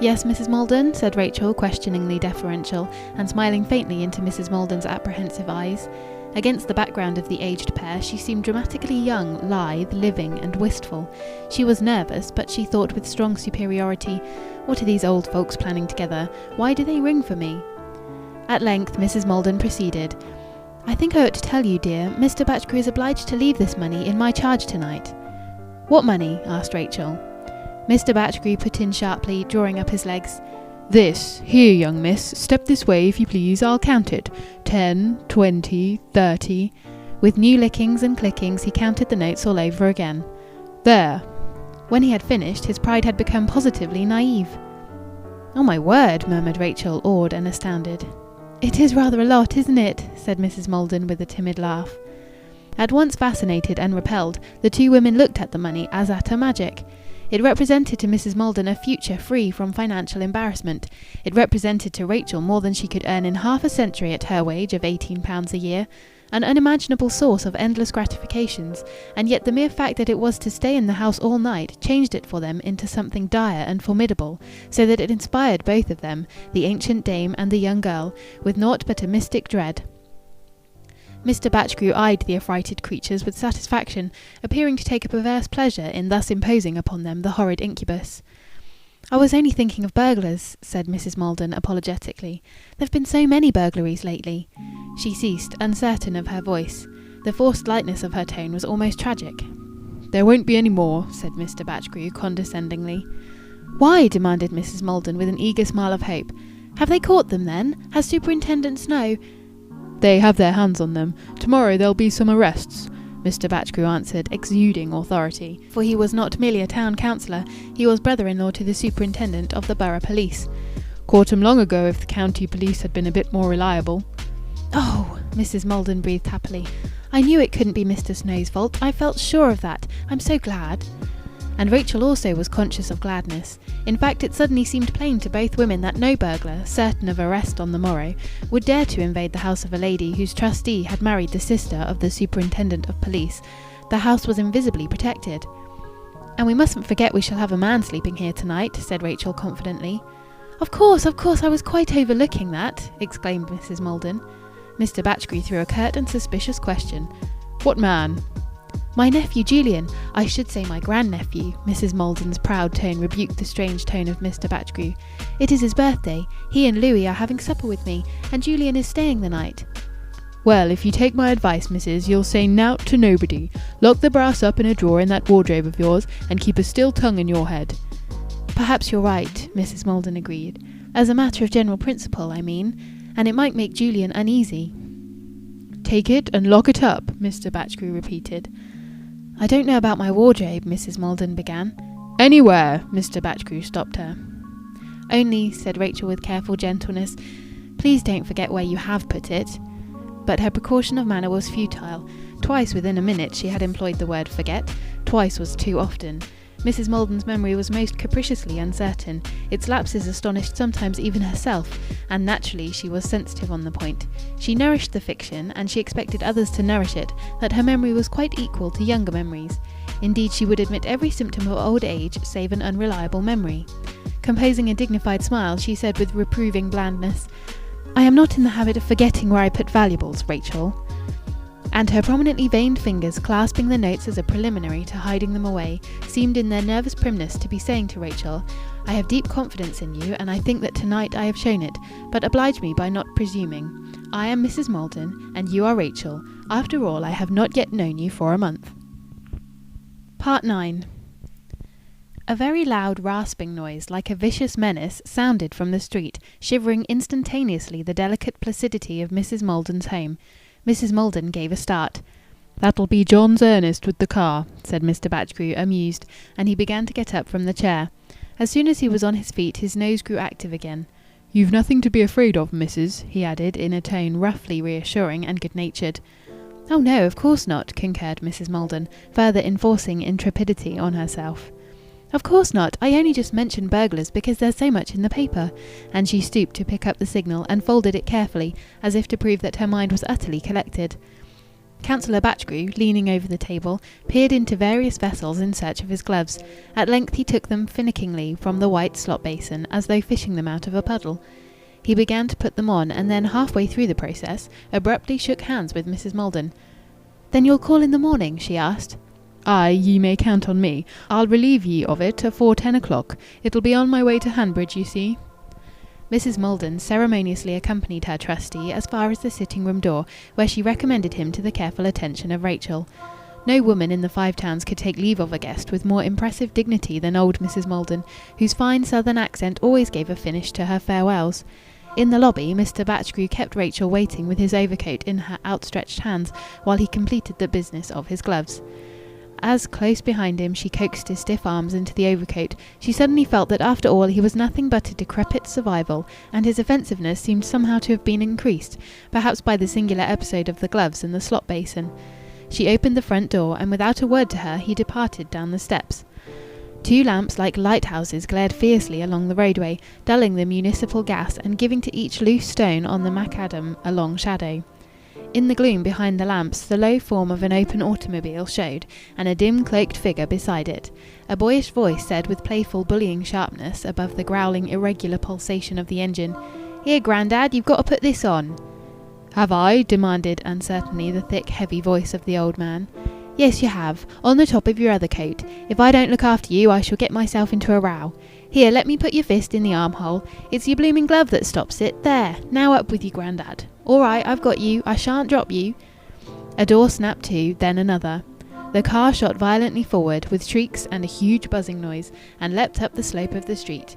"Yes, Mrs. Maldon?" said Rachel, questioningly deferential, and smiling faintly into Mrs. Maldon's apprehensive eyes. Against the background of the aged pair, she seemed dramatically young, lithe, living, and wistful. She was nervous, but she thought with strong superiority, "What are these old folks planning together? Why do they ring for me?" At length Mrs. Maldon proceeded. "I think I ought to tell you, dear, Mr. Batchgrew is obliged to leave this money in my charge tonight." "What money?" asked Rachel. Mr. Batchgrew put in sharply, drawing up his legs. "This. Here, young miss, step this way if you please, I'll count it. 10, 20, 30. With new lickings and clickings he counted the notes all over again. "There." When he had finished, his pride had become positively naive. "Oh my word," murmured Rachel, awed and astounded. "It is rather a lot, isn't it?" said Mrs. Maldon with a timid laugh. At once fascinated and repelled, the two women looked at the money as at a magic. It represented to Mrs. Maldon a future free from financial embarrassment. It represented to Rachel more than she could earn in half a century at her wage of £18 a year, an unimaginable source of endless gratifications, and yet the mere fact that it was to stay in the house all night changed it for them into something dire and formidable, so that it inspired both of them, the ancient dame and the young girl, with naught but a mystic dread. Mr. Batchgrew eyed the affrighted creatures with satisfaction, appearing to take a perverse pleasure in thus imposing upon them the horrid incubus. "I was only thinking of burglars," said Mrs. Maldon apologetically. "There've been so many burglaries lately." She ceased, uncertain of her voice. The forced lightness of her tone was almost tragic. "There won't be any more," said Mr. Batchgrew condescendingly. "Why?" demanded Mrs. Maldon with an eager smile of hope. "Have they caught them then? Has Superintendent Snow—" "They have their hands on them. Tomorrow there'll be some arrests," Mr. Batchgrew answered, exuding authority, for he was not merely a town councillor, he was brother-in-law to the superintendent of the borough police. "Caught 'em long ago if the county police had been a bit more reliable." "Oh!" Mrs. Maldon breathed happily. "I knew it couldn't be Mr. Snow's fault. I felt sure of that. I'm so glad." And Rachel also was conscious of gladness. In fact, it suddenly seemed plain to both women that no burglar, certain of arrest on the morrow, would dare to invade the house of a lady whose trustee had married the sister of the superintendent of police. The house was invisibly protected. "And we mustn't forget we shall have a man sleeping here tonight," said Rachel confidently. Of course, I was quite overlooking that," exclaimed Mrs. Maldon. Mr. Batchgrew threw a curt and suspicious question. "What man?" "My nephew Julian. I should say my grandnephew." Mrs. Maldon's proud tone rebuked the strange tone of Mr. Batchgrew. "It is his birthday. He and Louis are having supper with me, and Julian is staying the night." "Well, if you take my advice, missus, you'll say nowt to nobody. Lock the brass up in a drawer in that wardrobe of yours, and keep a still tongue in your head." "Perhaps you're right," Mrs. Maldon agreed. "As a matter of general principle, I mean. And it might make Julian uneasy." "Take it and lock it up," Mr. Batchgrew repeated. "I don't know about my wardrobe," Mrs. Maldon began. "Anywhere," Mr. Batchgrew stopped her. "Only," said Rachel with careful gentleness, "please don't forget where you have put it." But her precaution of manner was futile. Twice within a minute she had employed the word forget. Twice was too often. Mrs. Maldon's memory was most capriciously uncertain. Its lapses astonished sometimes even herself, and naturally she was sensitive on the point. She nourished the fiction, and she expected others to nourish it, that her memory was quite equal to younger memories. Indeed, she would admit every symptom of old age save an unreliable memory. Composing a dignified smile, she said with reproving blandness, "I am not in the habit of forgetting where I put valuables, Rachel." And her prominently veined fingers, clasping the notes as a preliminary to hiding them away, seemed in their nervous primness to be saying to Rachel, "I have deep confidence in you, and I think that tonight I have shown it, but oblige me by not presuming. I am Mrs. Maldon, and you are Rachel. After all, I have not yet known you for a month." Part 9. A very loud rasping noise, like a vicious menace, sounded from the street, shivering instantaneously the delicate placidity of Mrs. Maldon's home. Mrs. Maldon gave a start. "That'll be John's Ernest with the car," said Mr. Batchgrew, amused, and he began to get up from the chair. As soon as he was on his feet, his nose grew active again. "You've nothing to be afraid of, missus," he added, in a tone roughly reassuring and good-natured. "Oh no, of course not," concurred Mrs. Maldon, further enforcing intrepidity on herself. "Of course not. I only just mentioned burglars because there's so much in the paper." And she stooped to pick up the signal and folded it carefully, as if to prove that her mind was utterly collected. Councillor Batchgrew, leaning over the table, peered into various vessels in search of his gloves. At length he took them finicking from the white slop basin, as though fishing them out of a puddle. He began to put them on, and then, halfway through the process, abruptly shook hands with Mrs. Maldon. "Then you'll call in the morning?" she asked. "Aye, ye may count on me. I'll relieve ye of it afore 10 o'clock. It'll be on my way to Hanbridge, you see." Mrs. Maldon ceremoniously accompanied her trustee as far as the sitting-room door, where she recommended him to the careful attention of Rachel. No woman in the Five Towns could take leave of a guest with more impressive dignity than old Mrs. Maldon, whose fine southern accent always gave a finish to her farewells. In the lobby, Mr. Batchgrew kept Rachel waiting with his overcoat in her outstretched hands while he completed the business of his gloves. As, close behind him, she coaxed his stiff arms into the overcoat, she suddenly felt that after all he was nothing but a decrepit survival, and his offensiveness seemed somehow to have been increased, perhaps by the singular episode of the gloves and the slop basin. She opened the front door, and without a word to her, he departed down the steps. 2 lamps like lighthouses glared fiercely along the roadway, dulling the municipal gas and giving to each loose stone on the macadam a long shadow. In the gloom behind the lamps, the low form of an open automobile showed, and a dim cloaked figure beside it. A boyish voice said with playful bullying sharpness above the growling irregular pulsation of the engine, "Here, Grandad, you've got to put this on." "Have I?" demanded uncertainly the thick, heavy voice of the old man. "Yes, you have, on the top of your other coat. If I don't look after you, I shall get myself into a row. Here, let me put your fist in the armhole. It's your blooming glove that stops it. There, now up with you, Grandad. All right, I've got you. I shan't drop you." A door snapped to, then another. The car shot violently forward, with shrieks and a huge buzzing noise, and leapt up the slope of the street.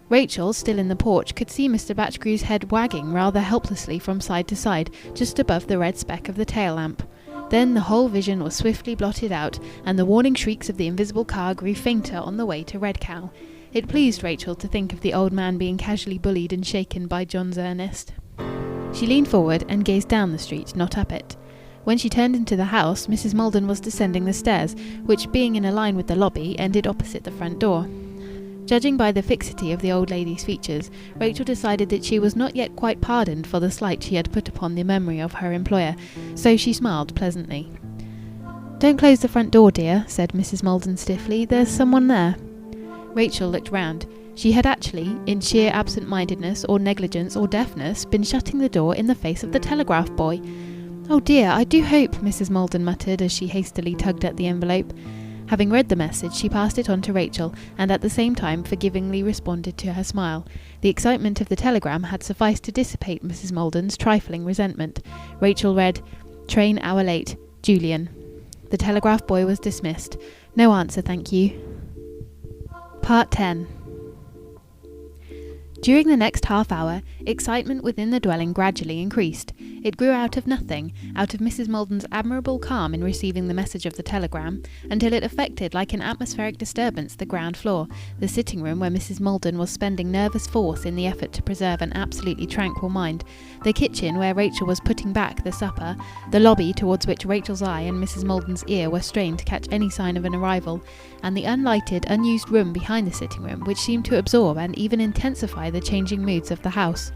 Rachel, still in the porch, could see Mr. Batchgrew's head wagging rather helplessly from side to side, just above the red speck of the tail lamp. Then the whole vision was swiftly blotted out, and the warning shrieks of the invisible car grew fainter on the way to Red Cow. It pleased Rachel to think of the old man being casually bullied and shaken by John's Ernest. She leaned forward and gazed down the street, not up it. When she turned into the house, Mrs. Maldon was descending the stairs, which, being in a line with the lobby, ended opposite the front door. Judging by the fixity of the old lady's features, Rachel decided that she was not yet quite pardoned for the slight she had put upon the memory of her employer, so she smiled pleasantly. "Don't close the front door, dear," said Mrs. Maldon stiffly. "There's someone there." Rachel looked round. She had actually, in sheer absent-mindedness or negligence or deafness, been shutting the door in the face of the telegraph boy. "Oh dear, I do hope," Mrs. Maldon muttered as she hastily tugged at the envelope. Having read the message, she passed it on to Rachel, and at the same time forgivingly responded to her smile. The excitement of the telegram had sufficed to dissipate Mrs. Maldon's trifling resentment. Rachel read, "Train hour late. Julian." The telegraph boy was dismissed. "No answer, thank you." Part 10. During the next half hour, excitement within the dwelling gradually increased. It grew out of nothing, out of Mrs. Maldon's admirable calm in receiving the message of the telegram, until it affected like an atmospheric disturbance the ground floor, the sitting room where Mrs. Maldon was spending nervous force in the effort to preserve an absolutely tranquil mind, the kitchen where Rachel was putting back the supper, the lobby towards which Rachel's eye and Mrs. Maldon's ear were strained to catch any sign of an arrival, and the unlighted, unused room behind the sitting room, which seemed to absorb and even intensify the changing moods of the house.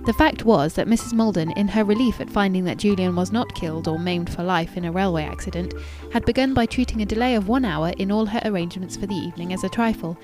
The fact was that Mrs. Maldon, in her relief at finding that Julian was not killed or maimed for life in a railway accident, had begun by treating a delay of 1 hour in all her arrangements for the evening as a trifle.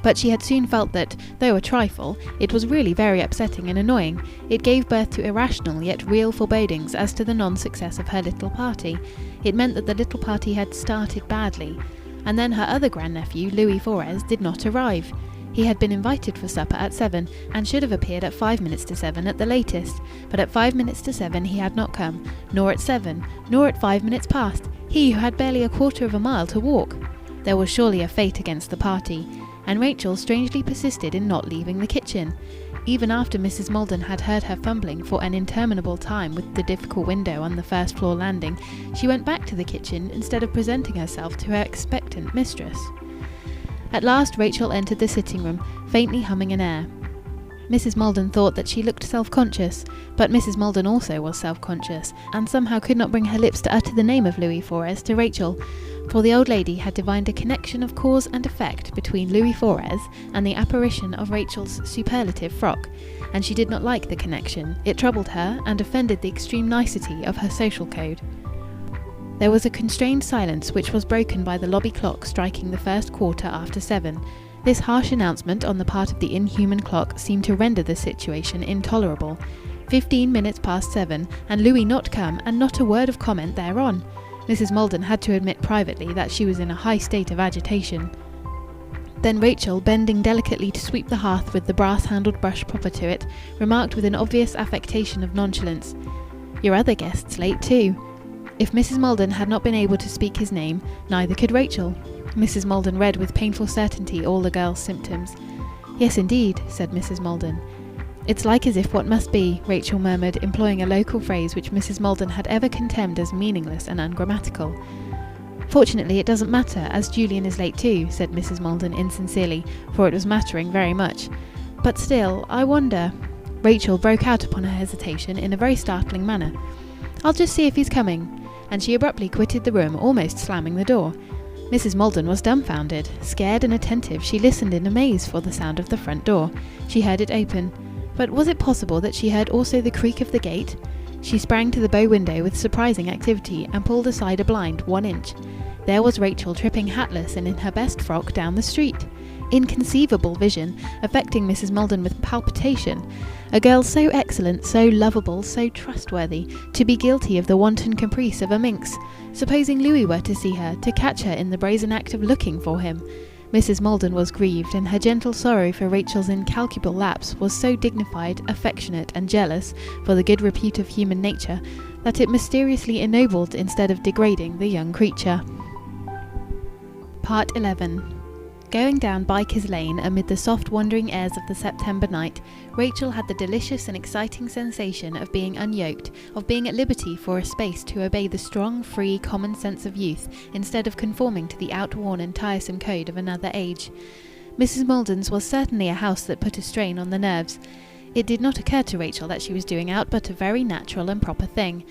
But she had soon felt that, though a trifle, it was really very upsetting and annoying. It gave birth to irrational yet real forebodings as to the non-success of her little party. It meant that the little party had started badly. And then her other grandnephew, Louis Forres, did not arrive. He had been invited for supper at 7, and should have appeared at 5 minutes to 7 at the latest, but at 5 minutes to 7 he had not come, nor at 7, nor at 5 minutes past, he who had barely a quarter of a mile to walk. There was surely a fate against the party, and Rachel strangely persisted in not leaving the kitchen. Even after Mrs. Maldon had heard her fumbling for an interminable time with the difficult window on the first floor landing, she went back to the kitchen instead of presenting herself to her expectant mistress. At last Rachel entered the sitting room, faintly humming an air. Mrs. Maldon thought that she looked self-conscious, but Mrs. Maldon also was self-conscious, and somehow could not bring her lips to utter the name of Louis Forres to Rachel, for the old lady had divined a connection of cause and effect between Louis Forres and the apparition of Rachel's superlative frock, and she did not like the connection. It troubled her and offended the extreme nicety of her social code. There was a constrained silence which was broken by the lobby clock striking the first quarter after 7. This harsh announcement on the part of the inhuman clock seemed to render the situation intolerable. 15 minutes past 7, and Louis not come, and not a word of comment thereon. Mrs. Maldon had to admit privately that she was in a high state of agitation. Then Rachel, bending delicately to sweep the hearth with the brass-handled brush proper to it, remarked with an obvious affectation of nonchalance, "Your other guest's late too." If Mrs. Maldon had not been able to speak his name, neither could Rachel. Mrs. Maldon read with painful certainty all the girl's symptoms. "Yes, indeed," said Mrs. Maldon. "It's like as if what must be," Rachel murmured, employing a local phrase which Mrs. Maldon had ever contemned as meaningless and ungrammatical. "Fortunately it doesn't matter, as Julian is late too," said Mrs. Maldon insincerely, for it was mattering very much. "But still, I wonder—" Rachel broke out upon her hesitation in a very startling manner. "I'll just see if he's coming," and she abruptly quitted the room, almost slamming the door. Mrs. Maldon was dumbfounded. Scared and attentive, she listened in amaze for the sound of the front door. She heard it open. But was it possible that she heard also the creak of the gate? She sprang to the bow window with surprising activity and pulled aside a blind 1 inch. There was Rachel tripping hatless and in her best frock down the street. Inconceivable vision, affecting Mrs. Maldon with palpitation. A girl so excellent, so lovable, so trustworthy, to be guilty of the wanton caprice of a minx. Supposing Louis were to see her, to catch her in the brazen act of looking for him. Mrs. Maldon was grieved, and her gentle sorrow for Rachel's incalculable lapse was so dignified, affectionate, and jealous for the good repute of human nature, that it mysteriously ennobled instead of degrading the young creature. Part 11. Going down Bikers Lane amid the soft wandering airs of the September night, Rachel had the delicious and exciting sensation of being unyoked, of being at liberty for a space to obey the strong, free, common sense of youth, instead of conforming to the outworn and tiresome code of another age. Mrs. Maldon's was certainly a house that put a strain on the nerves. It did not occur to Rachel that she was doing out but a very natural and proper thing.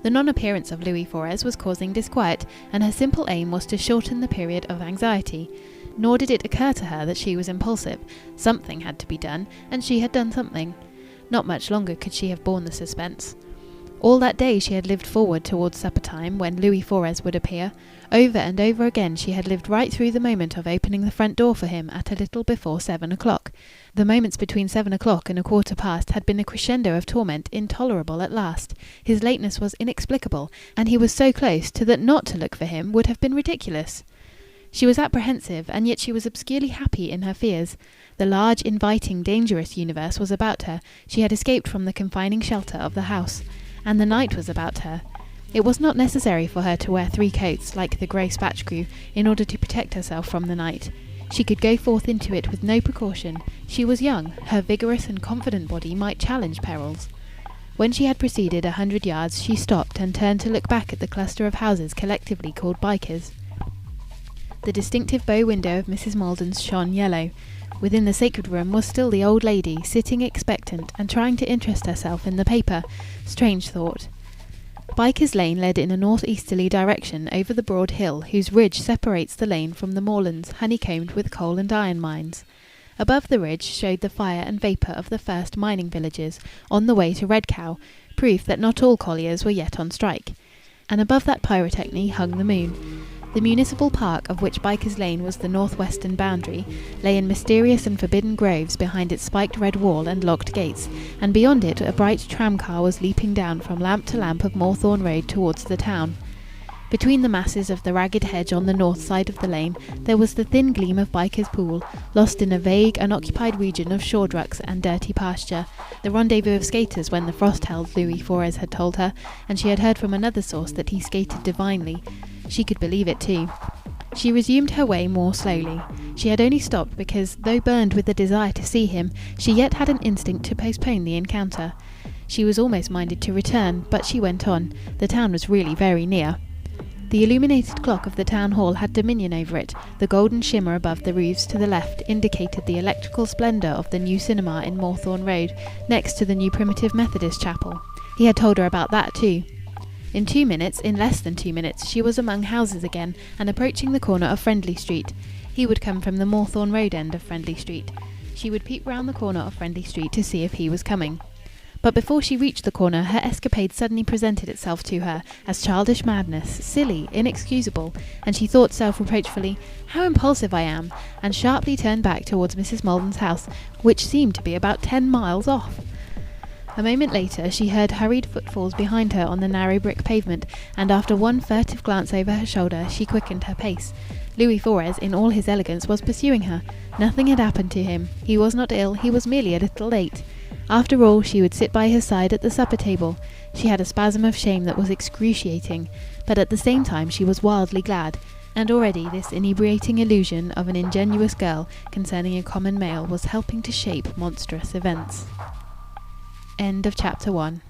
The non-appearance of Louis Forres was causing disquiet, and her simple aim was to shorten the period of anxiety. Nor did it occur to her that she was impulsive. Something had to be done, and she had done something. Not much longer could she have borne the suspense. All that day she had lived forward towards supper time, when Louis Forres would appear. Over and over again she had lived right through the moment of opening the front door for him at a little before 7 o'clock. The moments between 7 o'clock and 1:15 had been a crescendo of torment, intolerable at last. His lateness was inexplicable, and he was so close to that not to look for him would have been ridiculous. She was apprehensive, and yet she was obscurely happy in her fears. The large, inviting, dangerous universe was about her. She had escaped from the confining shelter of the house. And the night was about her. It was not necessary for her to wear 3 coats, like the grey spatch crew, in order to protect herself from the night. She could go forth into it with no precaution. She was young. Her vigorous and confident body might challenge perils. When she had proceeded 100 yards, she stopped and turned to look back at the cluster of houses collectively called Bikers. The distinctive bow window of Mrs. Maldon's shone yellow. Within the sacred room was still the old lady, sitting expectant and trying to interest herself in the paper. Strange thought. Bikers Lane led in a north-easterly direction over the broad hill whose ridge separates the lane from the moorlands honeycombed with coal and iron mines. Above the ridge showed the fire and vapour of the first mining villages, on the way to Red Cow, proof that not all colliers were yet on strike. And above that pyrotechny hung the moon. The municipal park, of which Bikers Lane was the northwestern boundary, lay in mysterious and forbidden groves behind its spiked red wall and locked gates, and beyond it a bright tramcar was leaping down from lamp to lamp of Moorthorne Road towards the town. Between the masses of the ragged hedge on the north side of the lane there was the thin gleam of Bikers Pool, lost in a vague, unoccupied region of shawdrucks and dirty pasture, the rendezvous of skaters when the frost held, Louis Forres had told her, and she had heard from another source that he skated divinely. She could believe it too. She resumed her way more slowly. She had only stopped because, though burned with the desire to see him, she yet had an instinct to postpone the encounter. She was almost minded to return, but she went on. The town was really very near. The illuminated clock of the town hall had dominion over it. The golden shimmer above the roofs to the left indicated the electrical splendour of the new cinema in Moorthorne Road, next to the new primitive Methodist chapel. He had told her about that too. In less than 2 minutes, she was among houses again, and approaching the corner of Friendly Street. He would come from the Moorthorne Road end of Friendly Street. She would peep round the corner of Friendly Street to see if he was coming. But before she reached the corner, her escapade suddenly presented itself to her as childish madness, silly, inexcusable, and she thought self-reproachfully, "How impulsive I am," and sharply turned back towards Mrs. Maldon's house, which seemed to be about 10 miles off. A moment later she heard hurried footfalls behind her on the narrow brick pavement, and after one furtive glance over her shoulder she quickened her pace. Louis Forres, in all his elegance, was pursuing her. Nothing had happened to him. He was not ill, he was merely a little late. After all, she would sit by his side at the supper table. She had a spasm of shame that was excruciating, but at the same time she was wildly glad, and already this inebriating illusion of an ingenuous girl concerning a common male was helping to shape monstrous events. End of chapter 1.